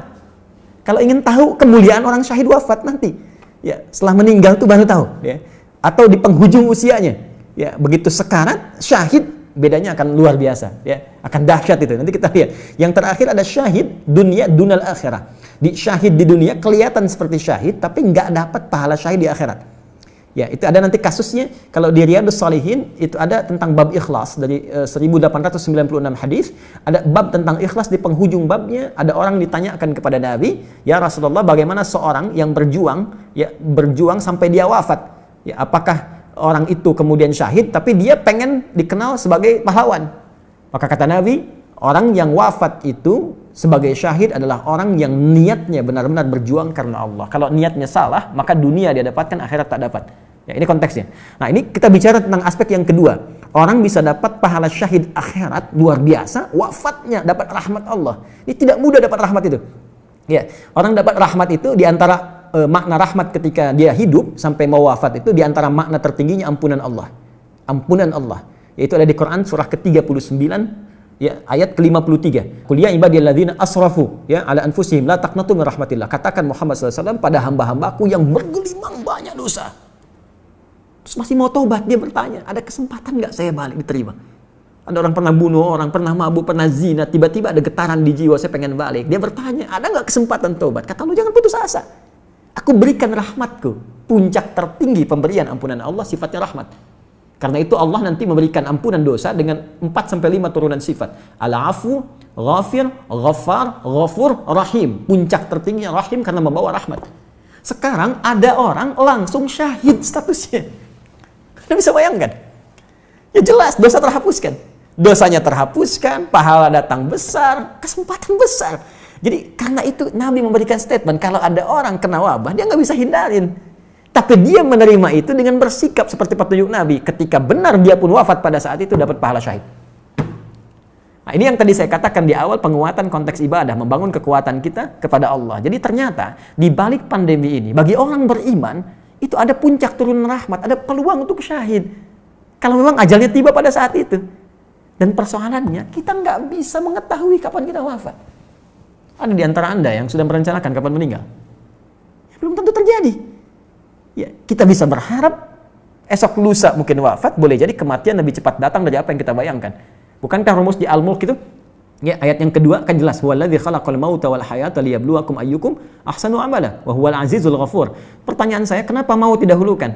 kalau ingin tahu kemuliaan orang syahid wafat nanti, ya, setelah meninggal tuh baru tahu, ya. Atau di penghujung usianya, ya, begitu sekarat syahid, bedanya akan luar biasa, ya, akan dahsyat itu. Nanti kita lihat. Yang terakhir ada syahid dunia dunal akhirah. Di syahid di dunia kelihatan seperti syahid, tapi nggak dapat pahala syahid di akhirat. Ya, itu ada nanti kasusnya. Kalau di Riyadhus Shalihin itu ada tentang bab ikhlas dari 1896 hadis. Ada bab tentang ikhlas, di penghujung babnya ada orang ditanyakan kepada Nabi, "Ya Rasulullah, bagaimana seorang yang berjuang, ya, berjuang sampai dia wafat? Ya, apakah orang itu kemudian syahid tapi dia pengen dikenal sebagai pahlawan?" Maka kata Nabi, orang yang wafat itu sebagai syahid adalah orang yang niatnya benar-benar berjuang karena Allah. Kalau niatnya salah, maka dunia dia dapatkan, akhirat tak dapat. Ya, ini konteksnya. Nah, ini kita bicara tentang aspek yang kedua. Orang bisa dapat pahala syahid akhirat luar biasa, wafatnya dapat rahmat Allah. Ini tidak mudah dapat rahmat itu. Ya, orang dapat rahmat itu di antara makna rahmat ketika dia hidup sampai mau wafat itu, di antara makna tertingginya ampunan Allah. Ampunan Allah. Yaitu ada di Quran surah ke-39, ya, ayat ke-53. "Qul ya ibadiyalladzina asrafu, ya, ala anfusihim la taqnatu min rahmatillah." Katakan Muhammad SAW pada hamba-hambaku yang bergelimang banyak dosa. Terus masih mau taubat, dia bertanya, "Ada kesempatan nggak saya balik diterima?" Ada orang pernah bunuh orang, pernah mabuk, pernah zina, tiba-tiba ada getaran di jiwa, saya pengen balik. Dia bertanya, "Ada nggak kesempatan taubat?" Kata lu, "Jangan putus asa. Aku berikan rahmatku." Puncak tertinggi pemberian ampunan Allah sifatnya rahmat. Karena itu Allah nanti memberikan ampunan dosa dengan 4-5 turunan sifat. Al-afu, ghafir, ghaffar, ghafur, rahim. Puncak tertinggi rahim karena membawa rahmat. Sekarang ada orang langsung syahid statusnya. Anda bisa bayangkan? Ya jelas, dosa terhapuskan. Dosanya terhapuskan, pahala datang besar, kesempatan besar. Jadi karena itu Nabi memberikan statement, kalau ada orang kena wabah, dia nggak bisa hindarin. Tapi dia menerima itu dengan bersikap seperti petunjuk Nabi. Ketika benar dia pun wafat pada saat itu dapat pahala syahid. Nah, ini yang tadi saya katakan di awal, penguatan konteks ibadah, membangun kekuatan kita kepada Allah. Jadi ternyata di balik pandemi ini, bagi orang beriman, itu ada puncak turun rahmat, ada peluang untuk syahid. Kalau memang ajalnya tiba pada saat itu. Dan persoalannya, kita nggak bisa mengetahui kapan kita wafat. Ada di antara Anda yang sudah merencanakan kapan meninggal? Ya, belum tentu terjadi. Ya, kita bisa berharap esok lusa mungkin wafat, boleh jadi kematian lebih cepat datang dari apa yang kita bayangkan. Bukankah rumus di Al-Mulk itu? Ya, ayat yang kedua kan jelas, "Huwallazi khalaqal mauta wal hayata liyabluwakum ayyukum ahsanu amala wa huwal azizul ghafur." Pertanyaan saya, kenapa mau didahulukan?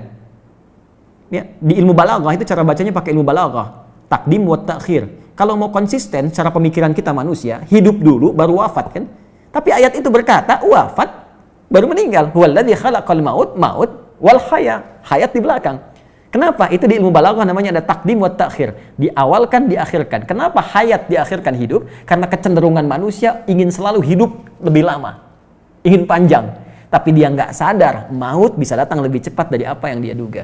Ya, di ilmu balaghah itu cara bacanya pakai ilmu balaghah, takdim wa ta'khir. Kalau mau konsisten cara pemikiran kita manusia, hidup dulu baru wafat kan? Tapi ayat itu berkata wafat baru meninggal. Huwallazi khalaqal maut wal haya, hayat di belakang. Kenapa? Itu di ilmu balaghah namanya ada takdim wa ta'khir. Diawalkan, diakhirkan. Kenapa hayat diakhirkan hidup? Karena kecenderungan manusia ingin selalu hidup lebih lama. Ingin panjang. Tapi dia nggak sadar, maut bisa datang lebih cepat dari apa yang dia duga.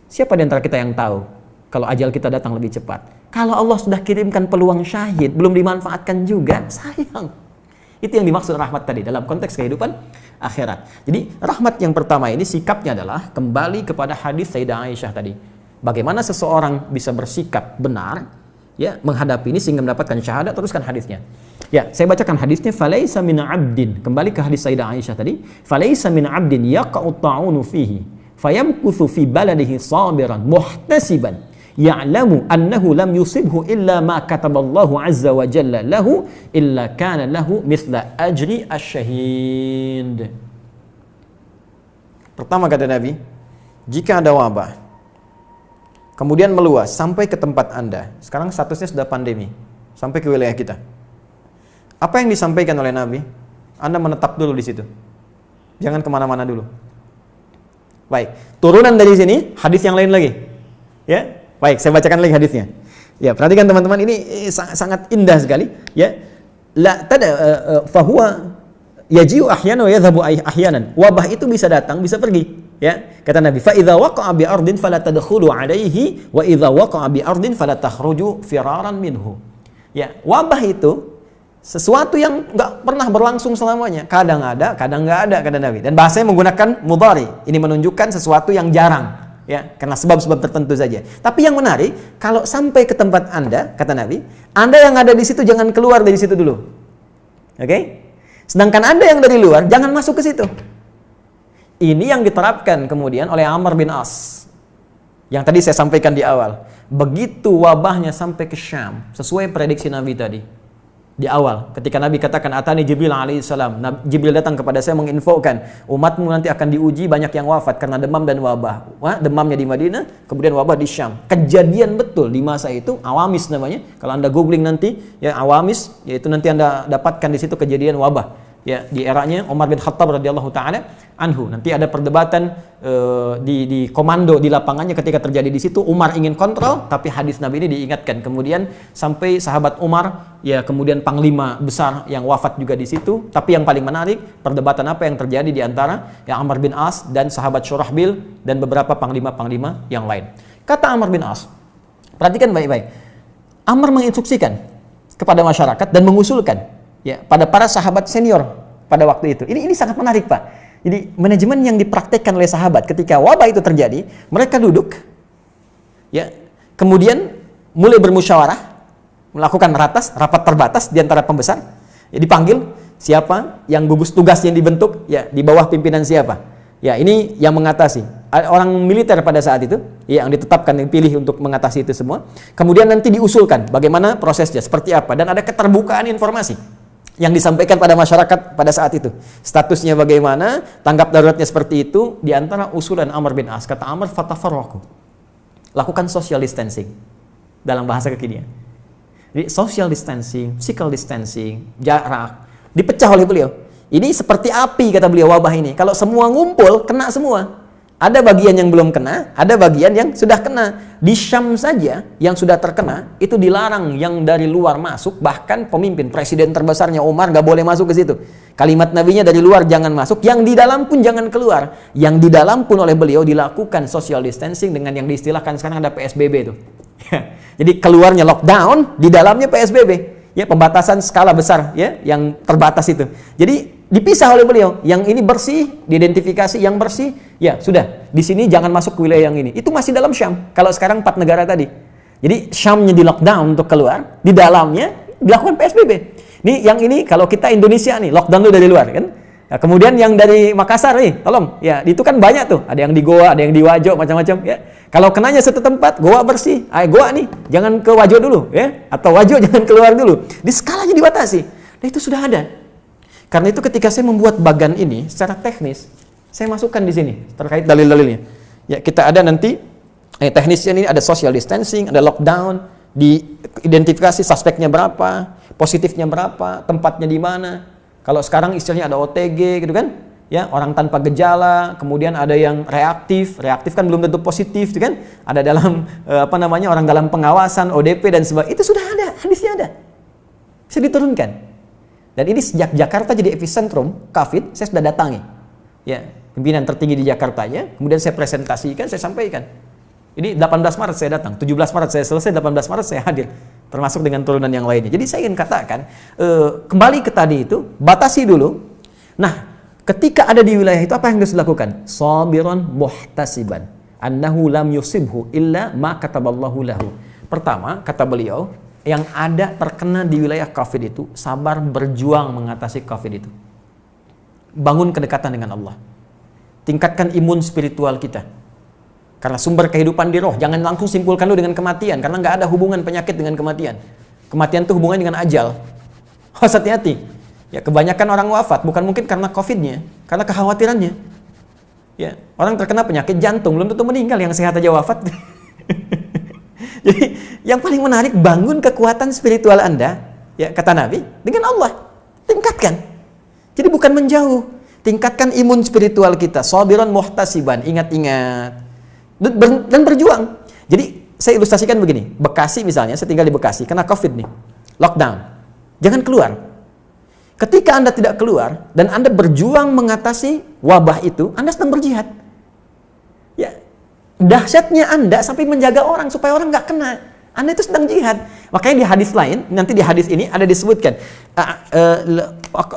Siapa di antara kita yang tahu kalau ajal kita datang lebih cepat? Kalau Allah sudah kirimkan peluang syahid, belum dimanfaatkan juga, sayang. Itu yang dimaksud rahmat tadi dalam konteks kehidupan akhirat. Jadi rahmat yang pertama ini sikapnya adalah kembali kepada hadis Sayyidah Aisyah tadi. Bagaimana seseorang bisa bersikap benar ya menghadapi ini sehingga mendapatkan syahadat. Teruskan hadisnya. Ya, saya bacakan hadisnya. Falaisa min 'abdin, kembali ke hadis Sayyidah Aisyah tadi. Falaisa min 'abdin yaqa'u ta'unu fihi fayamkuthu fi baladihi sabiran muhtasiban ya'lamu annahu lam yusibhu illa ma kataballahu azza wa jalla lahu illa kana lahu mithla ajri asyahid. Pertama kata Nabi, jika ada wabah kemudian meluas sampai ke tempat Anda, sekarang statusnya sudah pandemi, sampai ke wilayah kita, apa yang disampaikan oleh Nabi? Anda menetap dulu di situ, jangan kemana-mana dulu. Baik, turunan dari sini hadis yang lain lagi, ya. Baik, saya bacakan lagi hadisnya. Ya, perhatikan teman-teman, ini sangat indah sekali. Ya, la tada fahuwa yaji'u ahyana wa yadhhabu ahyanan. Wabah itu bisa datang, bisa pergi. Ya, kata Nabi, fa idza waqa'a bi ardin fala tadkhulu 'alaihi wa idza waqa'a bi ardin fala takhruju firaran minhu. Ya, wabah itu sesuatu yang nggak pernah berlangsung selamanya. Kadang ada, kadang nggak ada, kata Nabi. Dan bahasanya menggunakan mudhari. Ini menunjukkan sesuatu yang jarang. Ya, karena sebab-sebab tertentu saja. Tapi yang menarik, kalau sampai ke tempat Anda, kata Nabi, Anda yang ada di situ jangan keluar dari situ dulu. Oke? Sedangkan Anda yang dari luar jangan masuk ke situ. Ini yang diterapkan kemudian oleh Amr bin As. Yang tadi saya sampaikan di awal. Begitu wabahnya sampai ke Syam, sesuai prediksi Nabi tadi. Di awal, ketika Nabi katakan atani Jibril alaihissalam, Jibril datang kepada saya menginfokan umatmu nanti akan diuji, banyak yang wafat karena demam dan wabah. Demamnya di Madinah, kemudian wabah di Syam. Kejadian betul di masa itu, Awamis namanya. Kalau Anda googling nanti, ya Awamis, yaitu nanti Anda dapatkan di situ kejadian wabah. Ya, di eranya Umar bin Khattab radhiyallahu taala anhu. Nanti ada perdebatan di komando di lapangannya ketika terjadi di situ. Umar ingin kontrol, tapi hadis Nabi ini diingatkan. Kemudian sampai sahabat Umar, ya kemudian panglima besar yang wafat juga di situ. Tapi yang paling menarik, perdebatan apa yang terjadi di antara ya Amr bin As dan sahabat Syurahbil dan beberapa panglima-panglima yang lain. Kata Amr bin As, perhatikan baik-baik. Amr menginstruksikan kepada masyarakat dan mengusulkan ya pada para sahabat senior pada waktu itu. Ini sangat menarik, Pak. Jadi manajemen yang dipraktekkan oleh sahabat ketika wabah itu terjadi, mereka duduk ya, kemudian mulai bermusyawarah, melakukan rapat terbatas di antara pembesar. Ya, dipanggil siapa yang gugus tugas yang dibentuk, ya di bawah pimpinan siapa. Ya, ini yang mengatasi. Orang militer pada saat itu, ya, yang ditetapkan, yang pilih untuk mengatasi itu semua. Kemudian nanti diusulkan bagaimana prosesnya, seperti apa, dan ada keterbukaan informasi yang disampaikan pada masyarakat pada saat itu. Statusnya bagaimana, tanggap daruratnya seperti itu. Di antara usulan Amr bin As, kata Amr, fatafarraqu. Lakukan social distancing dalam bahasa kekinian. Jadi social distancing, physical distancing, jarak, dipecah oleh beliau. Ini seperti api, kata beliau, wabah ini. Kalau semua ngumpul, kena semua. Ada bagian yang belum kena, ada bagian yang sudah kena. Di Syam saja yang sudah terkena, itu dilarang yang dari luar masuk. Bahkan pemimpin, presiden terbesarnya Umar gak boleh masuk ke situ. Kalimat nabinya dari luar jangan masuk, yang di dalam pun jangan keluar. Yang di dalam pun oleh beliau dilakukan social distancing dengan yang diistilahkan sekarang ada PSBB itu. Jadi keluarnya lockdown, di dalamnya PSBB. Ya, pembatasan skala besar ya, yang terbatas itu. Jadi dipisah oleh beliau, yang ini bersih, diidentifikasi yang bersih, ya sudah, di sini jangan masuk ke wilayah yang ini. Itu masih dalam Syam. Kalau sekarang 4 negara tadi. Jadi Syamnya di lockdown untuk keluar, di dalamnya dilakukan PSBB. Ini yang ini kalau kita Indonesia nih, lockdown dulu dari luar kan. Ya, kemudian yang dari Makassar nih, tolong, ya itu kan banyak tuh, ada yang di Goa, ada yang di Wajo, macam-macam ya. Kalau kenanya satu tempat, Goa bersih, Goa nih, jangan ke Wajo dulu ya, atau Wajo jangan keluar dulu. Di skalanya dibatasi. Nah, itu sudah ada. Karena itu ketika saya membuat bagan ini secara teknis, saya masukkan di sini terkait dalil-dalilnya. Ya, kita ada nanti teknisnya ini ada social distancing, ada lockdown, diidentifikasi suspeknya berapa, positifnya berapa, tempatnya di mana. Kalau sekarang istilahnya ada OTG gitu kan. Ya, orang tanpa gejala, kemudian ada yang reaktif kan belum tentu positif, gitu kan? Ada dalam orang dalam pengawasan, ODP dan sebagainya. Itu sudah ada, hadisnya ada. Bisa diturunkan. Dan ini sejak Jakarta jadi epicentrum COVID, saya sudah datangi. Ya, pimpinan tertinggi di Jakartanya, kemudian saya presentasikan, saya sampaikan. Ini 18 Maret saya datang, 17 Maret saya selesai, 18 Maret saya hadir. Termasuk dengan turunan yang lainnya. Jadi saya ingin katakan, kembali ke tadi itu, batasi dulu. Nah, ketika ada di wilayah itu, apa yang harus dilakukan? Sabiran muhtasiban. Annahu lam yusibhu illa ma kataballahu lahu. Pertama, kata beliau, yang ada terkena di wilayah COVID itu, sabar berjuang mengatasi COVID itu. Bangun kedekatan dengan Allah. Tingkatkan imun spiritual kita. Karena sumber kehidupan di roh. Jangan langsung simpulkan lu dengan kematian. Karena nggak ada hubungan penyakit dengan kematian. Kematian itu hubungannya dengan ajal. Hati-hati. Ya, kebanyakan orang wafat bukan mungkin karena COVID-nya, karena kekhawatirannya. Ya, orang terkena penyakit jantung belum tentu meninggal, yang sehat aja wafat. Jadi, yang paling menarik, bangun kekuatan spiritual Anda, ya kata Nabi, dengan Allah. Tingkatkan. Jadi bukan menjauh, tingkatkan imun spiritual kita. Sabiran muhtasiban, ingat-ingat dan berjuang. Jadi saya ilustrasikan begini, Bekasi misalnya, saya tinggal di Bekasi, kena COVID nih, lockdown, jangan keluar. Ketika Anda tidak keluar dan Anda berjuang mengatasi wabah itu, Anda sedang berjihad. Ya, dahsyatnya Anda sampai menjaga orang supaya orang nggak kena. Anda itu sedang jihad. Makanya di hadis lain, nanti di hadis ini ada disebutkan,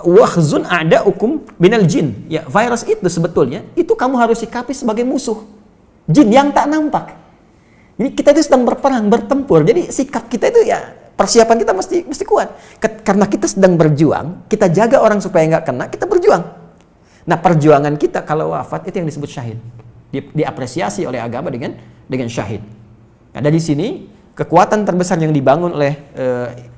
wahzun a'da'ukum minal jin. Ya, virus itu sebetulnya itu kamu harus sikapi sebagai musuh. Jin yang tak nampak. Jadi kita itu sedang berperang, bertempur. Jadi sikap kita itu ya, persiapan kita mesti kuat. Karena kita sedang berjuang, kita jaga orang supaya nggak kena, kita berjuang. Nah, perjuangan kita kalau wafat itu yang disebut syahid. Diapresiasi oleh agama dengan syahid. Nah, dari sini kekuatan terbesar yang dibangun oleh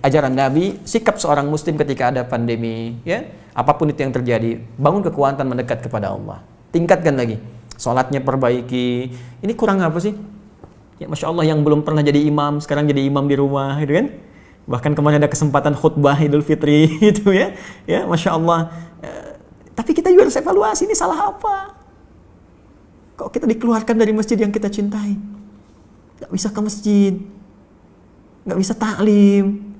ajaran Nabi, sikap seorang muslim ketika ada pandemi, ya, apapun itu yang terjadi, bangun kekuatan mendekat kepada Allah. Tingkatkan lagi. Salatnya perbaiki. Ini kurang apa sih? Ya, Masya Allah, yang belum pernah jadi imam, sekarang jadi imam di rumah, gitu kan? Bahkan kemarin ada kesempatan khutbah Idul Fitri, gitu ya. Ya, Masya Allah. Tapi kita juga harus evaluasi, ini salah apa? Kok kita dikeluarkan dari masjid yang kita cintai? Gak bisa ke masjid, gak bisa taklim,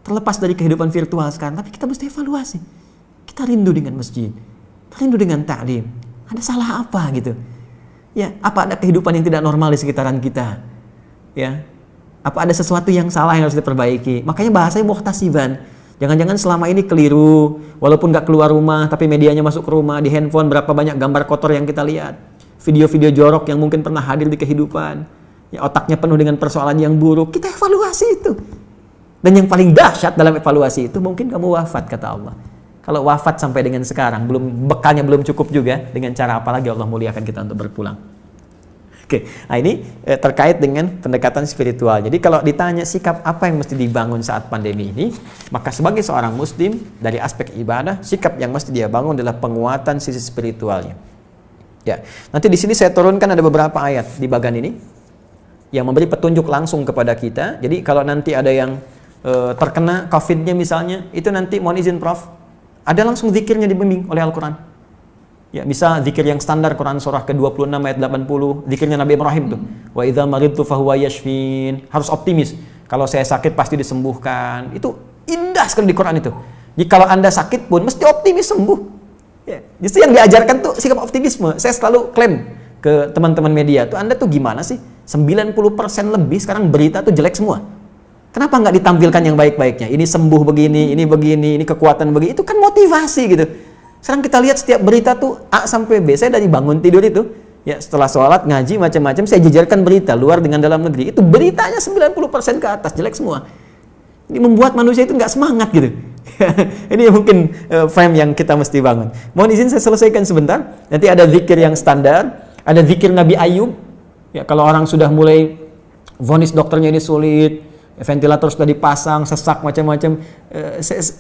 terlepas dari kehidupan virtual sekarang. Tapi kita mesti evaluasi. Kita rindu dengan masjid, kita rindu dengan taklim. Ada salah apa gitu? Ya, apa ada kehidupan yang tidak normal di sekitaran kita? Ya, apa ada sesuatu yang salah yang harus diperbaiki? Makanya bahasanya muhtasiban. Jangan-jangan selama ini keliru, walaupun nggak keluar rumah, tapi medianya masuk ke rumah, di handphone berapa banyak gambar kotor yang kita lihat, video-video jorok yang mungkin pernah hadir di kehidupan, ya, otaknya penuh dengan persoalan yang buruk. Kita evaluasi itu. Dan yang paling dahsyat dalam evaluasi itu, mungkin kamu wafat, kata Allah. Kalau wafat sampai dengan sekarang, bekalnya belum cukup juga, dengan cara apa lagi Allah muliakan kita untuk berpulang. Oke, nah ini terkait dengan pendekatan spiritual. Jadi kalau ditanya sikap apa yang mesti dibangun saat pandemi ini, maka sebagai seorang muslim, dari aspek ibadah, sikap yang mesti dia bangun adalah penguatan sisi spiritualnya. Ya, nanti di sini saya turunkan ada beberapa ayat di bagian ini, yang memberi petunjuk langsung kepada kita. Jadi kalau nanti ada yang terkena COVID-nya misalnya, itu nanti mohon izin Prof, ada langsung zikirnya dibimbing oleh Al-Quran. Ya, bisa zikir yang standar Quran surah ke-26 ayat 80, zikirnya Nabi Ibrahim tuh. Wa idza maridtu fahuwa yashfin. Harus optimis. Kalau saya sakit pasti disembuhkan. Itu indah sekali di Quran itu. Jadi kalau Anda sakit pun mesti optimis sembuh. Ya, justru yang diajarkan tuh sikap optimisme. Saya selalu klaim ke teman-teman media tuh, Anda tuh gimana sih? 90% lebih sekarang berita tuh jelek semua. Kenapa nggak ditampilkan yang baik-baiknya? Ini sembuh begini, ini kekuatan begini. Itu kan motivasi gitu. Sekarang kita lihat setiap berita tuh A sampai B. Saya dari bangun tidur itu, ya setelah sholat, ngaji, macam-macam, saya jejerkan berita luar dengan dalam negeri. Itu beritanya 90% ke atas, jelek semua. Ini membuat manusia itu nggak semangat gitu. Ini mungkin frame yang kita mesti bangun. Mohon izin saya selesaikan sebentar. Nanti ada zikir yang standar, ada zikir Nabi Ayub. Ya, kalau orang sudah mulai vonis dokternya ini sulit, ventilator sudah dipasang, sesak macam-macam.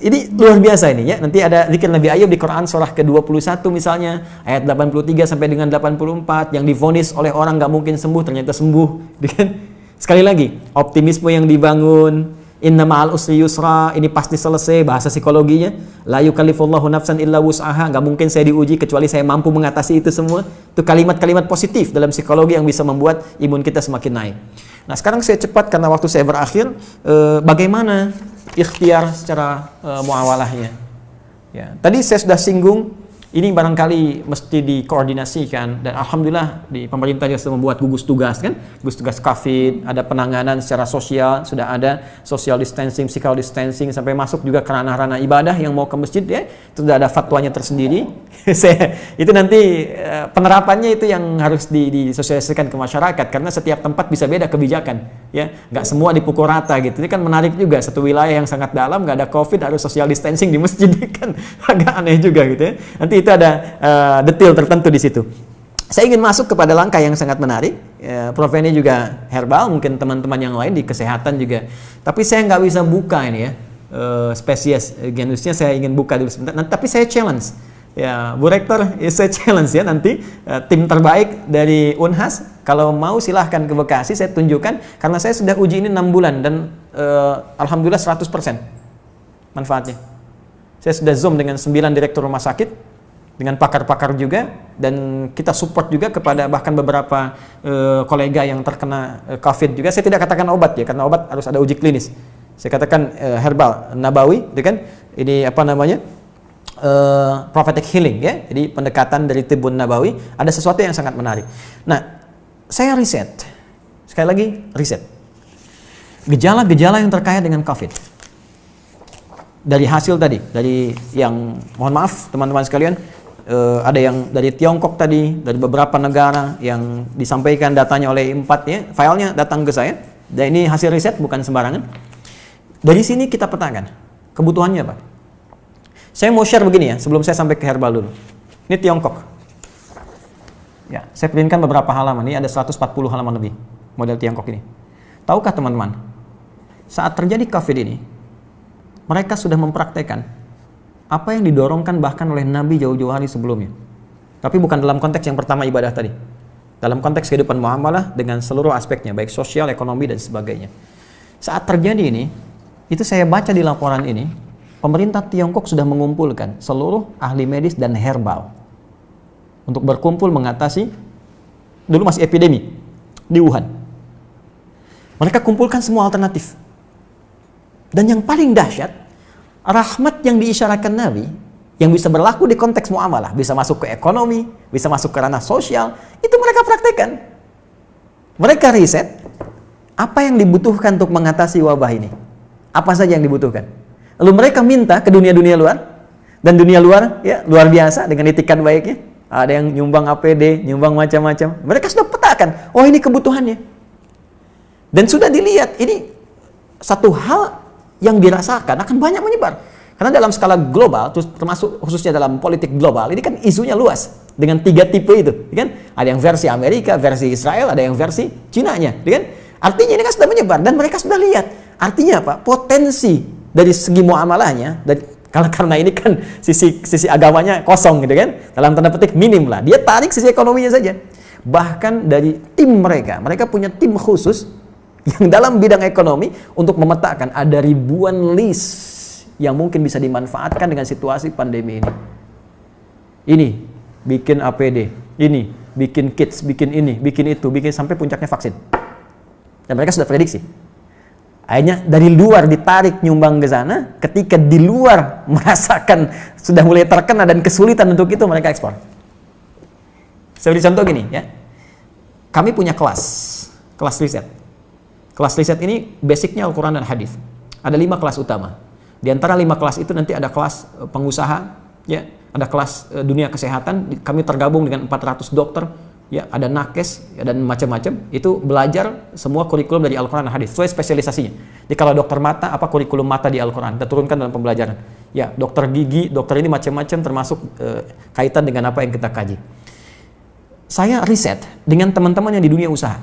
Ini luar biasa ini ya. Nanti ada zikir Nabi Ayub di Quran surah ke-21 misalnya, ayat 83 sampai dengan 84, yang divonis oleh orang nggak mungkin sembuh, ternyata sembuh. Sekali lagi, optimisme yang dibangun, Inna ma'al usri yusra, ini pasti selesai, bahasa psikologinya. La yukallifullahu nafsan illa wus'aha, nggak mungkin saya diuji kecuali saya mampu mengatasi itu semua. Itu kalimat-kalimat positif dalam psikologi yang bisa membuat imun kita semakin naik. Nah sekarang saya cepat karena waktu saya berakhir, bagaimana ikhtiar secara muawalahnya. Ya, tadi saya sudah singgung, ini barangkali mesti dikoordinasikan, dan alhamdulillah di pemerintah juga sudah membuat gugus tugas kan, gugus tugas COVID, ada penanganan secara sosial, sudah ada social distancing, physical distancing, sampai masuk juga ke ranah-ranah ibadah yang mau ke masjid ya, itu sudah ada fatwanya tersendiri. Itu nanti penerapannya itu yang harus disosialisasikan ke masyarakat, karena setiap tempat bisa beda kebijakan ya, nggak semua dipukul rata gitu. Ini kan menarik juga, satu wilayah yang sangat dalam nggak ada COVID harus social distancing di masjid kan agak aneh juga gitu ya. Nanti itu ada detail tertentu di situ. Saya ingin masuk kepada langkah yang sangat menarik. Prof ini juga herbal, mungkin teman-teman yang lain di kesehatan juga. Tapi saya nggak bisa buka ini ya, spesies genusnya saya ingin buka dulu sebentar. Nah, tapi saya challenge. Ya, Bu Rektor, saya challenge ya nanti tim terbaik dari Unhas, kalau mau silahkan ke Bekasi, saya tunjukkan, karena saya sudah uji ini 6 bulan dan alhamdulillah 100% manfaatnya. Saya sudah zoom dengan 9 direktur rumah sakit, dengan pakar-pakar juga, dan kita support juga kepada bahkan beberapa kolega yang terkena COVID juga. Saya tidak katakan obat ya, karena obat harus ada uji klinis. Saya katakan herbal nabawi, itu kan ini apa namanya, prophetic healing ya. Jadi pendekatan dari tibbun nabawi, ada sesuatu yang sangat menarik. Nah, saya riset, sekali lagi riset gejala-gejala yang terkait dengan COVID. Dari hasil tadi, dari yang mohon maaf teman-teman sekalian, ada yang dari Tiongkok tadi, dari beberapa negara yang disampaikan datanya oleh 4 ya, filenya datang ke saya, dan ini hasil riset bukan sembarangan. Dari sini kita petakan kebutuhannya apa. Saya mau share begini ya, sebelum saya sampai ke herbal dulu. Ini Tiongkok. Ya, saya printkan beberapa halaman, ini ada 140 halaman lebih model Tiongkok ini. Tahukah teman-teman, saat terjadi COVID ini, mereka sudah mempraktekkan apa yang didorongkan bahkan oleh Nabi jauh-jauh hari sebelumnya. Tapi bukan dalam konteks yang pertama ibadah tadi. Dalam konteks kehidupan muamalah dengan seluruh aspeknya, baik sosial, ekonomi, dan sebagainya. Saat terjadi ini, itu saya baca di laporan ini, pemerintah Tiongkok sudah mengumpulkan seluruh ahli medis dan herbal untuk berkumpul mengatasi, dulu masih epidemi di Wuhan. Mereka kumpulkan semua alternatif. Dan yang paling dahsyat, rahmat yang diisyaratkan Nabi, yang bisa berlaku di konteks muamalah, bisa masuk ke ekonomi, bisa masuk ke ranah sosial, itu mereka praktekkan. Mereka riset, apa yang dibutuhkan untuk mengatasi wabah ini? Apa saja yang dibutuhkan? Lalu mereka minta ke dunia-dunia luar, dan dunia luar ya luar biasa dengan itikat baiknya. Ada yang nyumbang APD, nyumbang macam-macam. Mereka sudah petakan, oh ini kebutuhannya. Dan sudah dilihat, ini satu hal yang dirasakan akan banyak menyebar. Karena dalam skala global, termasuk khususnya dalam politik global, ini kan isunya luas dengan 3 tipe itu, kan? Ada yang versi Amerika, versi Israel, ada yang versi Cina-nya, kan? Artinya ini kan sudah menyebar dan mereka sudah lihat. Artinya apa? Potensi dari segi muamalahnya, karena ini kan sisi agamanya kosong gitu kan, dalam tanda petik minim lah. Dia tarik sisi ekonominya saja. Bahkan dari tim mereka punya tim khusus yang dalam bidang ekonomi untuk memetakan ada ribuan list yang mungkin bisa dimanfaatkan dengan situasi pandemi ini. Ini bikin APD, ini bikin kits, bikin ini, bikin itu, bikin sampai puncaknya vaksin. Dan mereka sudah prediksi. Akhirnya dari luar ditarik nyumbang ke sana, ketika di luar merasakan sudah mulai terkena dan kesulitan untuk itu, mereka ekspor. Saya beri contoh gini ya. Kami punya kelas riset. Kelas riset ini basicnya Al-Quran dan Hadis. Ada 5 kelas utama. Di antara 5 kelas itu nanti ada kelas pengusaha, ya, ada kelas dunia kesehatan. Kami tergabung dengan 400 dokter, ya, ada nakes ya, dan macam-macam. Itu belajar semua kurikulum dari Al-Quran dan Hadis sesuai spesialisasinya. Jadi kalau dokter mata, apa kurikulum mata di Al-Quran? Kita turunkan dalam pembelajaran. Ya, dokter gigi, dokter ini macam-macam termasuk kaitan dengan apa yang kita kaji. Saya riset dengan teman-teman yang di dunia usaha.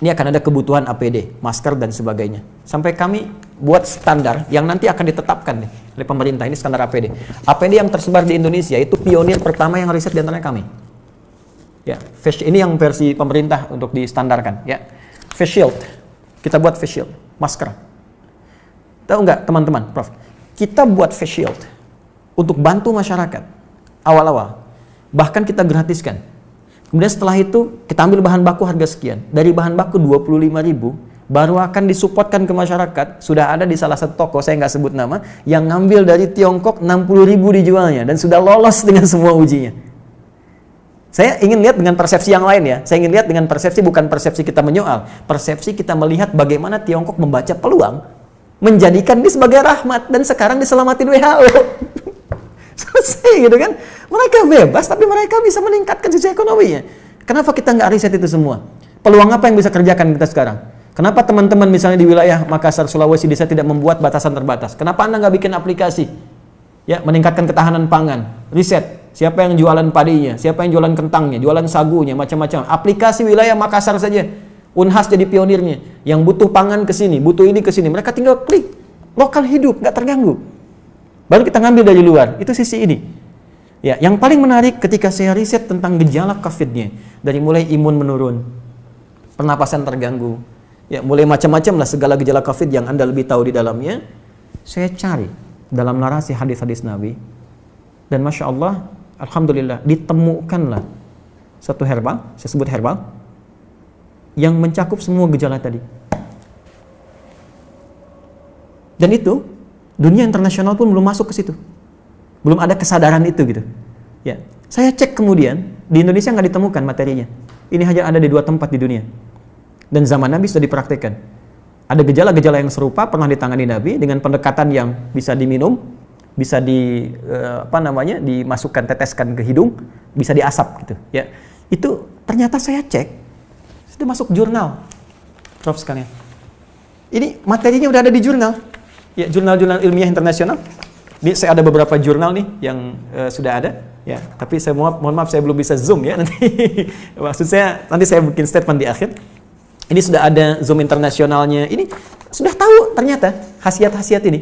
Ini akan ada kebutuhan APD, masker dan sebagainya. Sampai kami buat standar yang nanti akan ditetapkan nih oleh pemerintah. Ini standar APD. APD yang tersebar di Indonesia itu pionir pertama yang riset di antara kami. Ya, ini yang versi pemerintah untuk distandarkan. Ya, face shield. Kita buat face shield, masker. Tahu nggak teman-teman, Prof? Kita buat face shield untuk bantu masyarakat awal-awal. Bahkan kita gratiskan. Kemudian setelah itu kita ambil bahan baku harga sekian. Dari bahan baku 25.000 baru akan disupportkan ke masyarakat. Sudah ada di salah satu toko, saya nggak sebut nama, yang ngambil dari Tiongkok 60.000 dijualnya dan sudah lolos dengan semua ujinya. Saya ingin lihat dengan persepsi yang lain ya. Saya ingin lihat dengan persepsi, bukan persepsi kita menyoal. Persepsi kita melihat bagaimana Tiongkok membaca peluang, menjadikan ini sebagai rahmat, dan sekarang diselamatin WHO. Selesai gitu kan. Mereka bebas, tapi mereka bisa meningkatkan sisi ekonominya. Kenapa kita nggak riset itu semua? Peluang apa yang bisa kerjakan kita sekarang? Kenapa teman-teman misalnya di wilayah Makassar, Sulawesi, bisa tidak membuat batasan terbatas? Kenapa Anda nggak bikin aplikasi? Ya, meningkatkan ketahanan pangan, riset. Siapa yang jualan padinya, siapa yang jualan kentangnya, jualan sagunya, macam-macam. Aplikasi wilayah Makassar saja. Unhas jadi pionirnya. Yang butuh pangan ke sini, butuh ini ke sini. Mereka tinggal klik. Lokal hidup, nggak terganggu. Baru kita ngambil dari luar. Itu sisi ini. Ya, yang paling menarik ketika saya riset tentang gejala COVID-nya. Dari mulai imun menurun, pernapasan terganggu. Ya, mulai macam-macam lah segala gejala COVID yang Anda lebih tahu di dalamnya. Saya cari dalam narasi hadis-hadis Nabi. Dan Masya Allah, Alhamdulillah, ditemukanlah satu herbal, saya sebut herbal, yang mencakup semua gejala tadi. Dan itu, dunia internasional pun belum masuk ke situ. Belum ada kesadaran itu gitu. Ya, saya cek kemudian, di Indonesia nggak ditemukan materinya. Ini hanya ada di 2 tempat di dunia. Dan zaman Nabi sudah dipraktikkan. Ada gejala-gejala yang serupa pernah ditangani Nabi dengan pendekatan yang bisa diminum, bisa dimasukkan, teteskan ke hidung, bisa diasap gitu ya. Itu ternyata saya cek sudah masuk jurnal, Prof sekalian. Ini materinya udah ada di jurnal ya, jurnal-jurnal ilmiah internasional. Ini saya ada beberapa jurnal nih yang sudah ada ya, tapi saya mohon maaf saya belum bisa zoom ya nanti. Maksud saya nanti saya bikin statement di akhir. Ini sudah ada zoom internasionalnya, ini sudah tahu ternyata khasiat-khasiat ini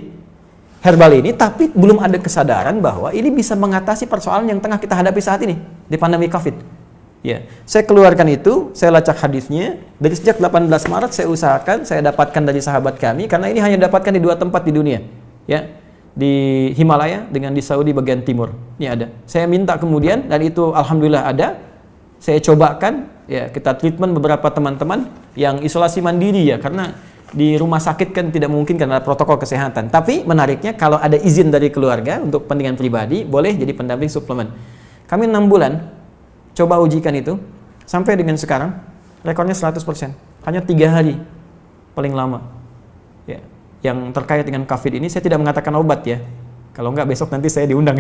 herbal ini, tapi belum ada kesadaran bahwa ini bisa mengatasi persoalan yang tengah kita hadapi saat ini di pandemi COVID. Ya, saya keluarkan itu, saya lacak hadisnya dari sejak 18 Maret saya usahakan, saya dapatkan dari sahabat kami karena ini hanya dapatkan di 2 tempat di dunia. Ya, di Himalaya dengan di Saudi bagian timur. Ini ada. Saya minta kemudian dan itu alhamdulillah ada. Saya cobakan, ya kita treatment beberapa teman-teman yang isolasi mandiri ya, karena di rumah sakit kan tidak mungkin karena protokol kesehatan. Tapi menariknya kalau ada izin dari keluarga untuk kepentingan pribadi, boleh jadi pendamping suplemen. Kami 6 bulan coba ujikan itu, sampai dengan sekarang rekornya 100%. Hanya 3 hari paling lama. Ya, yang terkait dengan COVID ini saya tidak mengatakan obat ya. Kalau enggak besok nanti saya diundang.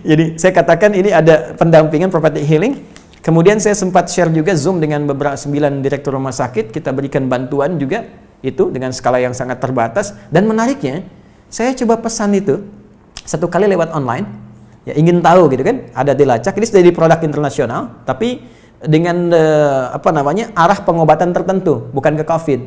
jadi saya katakan ini ada pendampingan prophetic healing. Kemudian saya sempat share juga Zoom dengan beberapa 9 direktur rumah sakit, kita berikan bantuan juga itu dengan skala yang sangat terbatas. Dan menariknya, saya coba pesan itu 1 kali lewat online, ya ingin tahu gitu kan, ada dilacak, ini sudah di produk internasional, tapi dengan arah pengobatan tertentu, bukan ke COVID,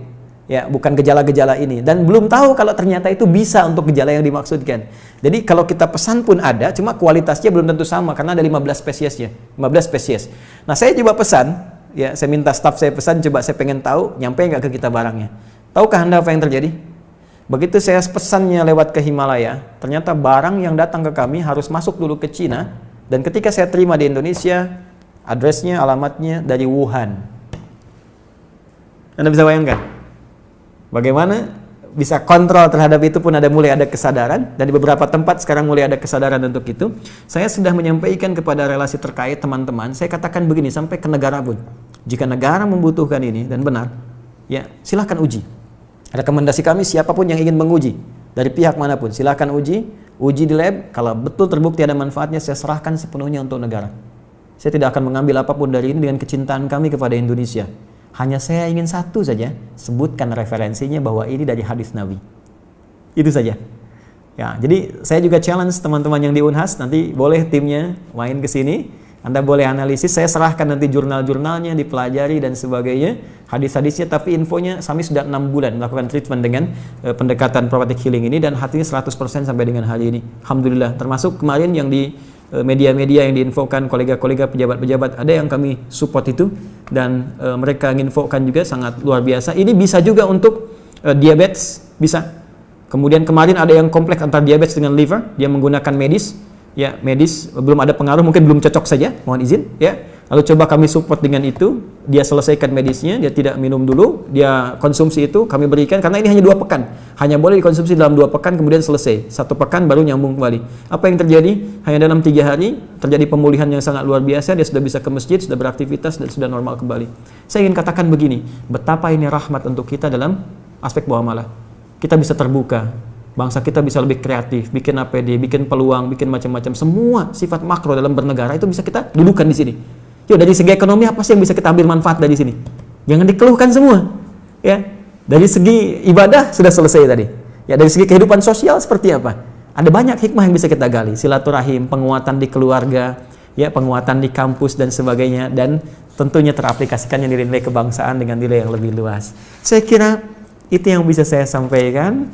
ya bukan gejala-gejala ini, dan belum tahu kalau ternyata itu bisa untuk gejala yang dimaksudkan. Jadi kalau kita pesan pun ada, cuma kualitasnya belum tentu sama karena ada 15 spesiesnya, 15 spesies. Nah saya coba pesan, ya saya minta staff saya pesan, coba saya pengen tahu nyampe nggak ke kita barangnya. Tahukah Anda apa yang terjadi? Begitu saya pesannya lewat ke Himalaya, ternyata barang yang datang ke kami harus masuk dulu ke Cina, dan ketika saya terima di Indonesia, addressnya, alamatnya dari Wuhan. Anda bisa bayangkan bagaimana bisa kontrol terhadap itu pun mulai ada kesadaran, dan di beberapa tempat sekarang mulai ada kesadaran untuk itu. Saya sudah menyampaikan kepada relasi terkait teman-teman, saya katakan begini sampai ke negara pun. Jika negara membutuhkan ini dan benar, ya silahkan uji. Rekomendasi kami siapapun yang ingin menguji dari pihak manapun, silahkan uji di lab. Kalau betul terbukti ada manfaatnya, saya serahkan sepenuhnya untuk negara. Saya tidak akan mengambil apapun dari ini dengan kecintaan kami kepada Indonesia. Hanya saya ingin satu saja, sebutkan referensinya bahwa ini dari hadis Nabi. Itu saja. Ya, jadi saya juga challenge teman-teman yang di Unhas, nanti boleh timnya main ke sini. Anda boleh analisis, saya serahkan nanti jurnal-jurnalnya, dipelajari dan sebagainya, hadis-hadisnya, tapi infonya kami sudah 6 bulan melakukan treatment dengan pendekatan prophetic healing ini, dan hatinya 100% sampai dengan hari ini. Alhamdulillah, termasuk kemarin yang di media-media yang diinfokan kolega-kolega pejabat-pejabat, ada yang kami support itu, dan mereka menginfokan juga sangat luar biasa. Ini bisa juga untuk diabetes bisa. Kemudian kemarin ada yang kompleks antara diabetes dengan liver, dia menggunakan medis, ya medis belum ada pengaruh, mungkin belum cocok saja, mohon izin, ya. Lalu coba kami support dengan itu, dia selesaikan medisnya, dia tidak minum dulu, dia konsumsi itu kami berikan, karena ini hanya 2 pekan, hanya boleh dikonsumsi dalam 2 pekan, kemudian selesai, 1 pekan baru nyambung kembali. Apa yang terjadi? Hanya dalam 3 hari terjadi pemulihan yang sangat luar biasa, dia sudah bisa ke masjid, sudah beraktivitas dan sudah normal kembali. Saya ingin katakan begini, betapa ini rahmat untuk kita dalam aspek muamalah. Kita bisa terbuka, bangsa kita bisa lebih kreatif, bikin APD, bikin peluang, bikin macam-macam, semua sifat makro dalam bernegara itu bisa kita dudukan di sini. Yuk, dari segi ekonomi apa sih yang bisa kita ambil manfaat dari sini? Jangan dikeluhkan semua. Ya, dari segi ibadah sudah selesai tadi. Ya, dari segi kehidupan sosial seperti apa? Ada banyak hikmah yang bisa kita gali, silaturahim, penguatan di keluarga, ya, penguatan di kampus dan sebagainya, dan tentunya teraplikasikannya nilai-nilai kebangsaan dengan nilai yang lebih luas. Saya kira itu yang bisa saya sampaikan.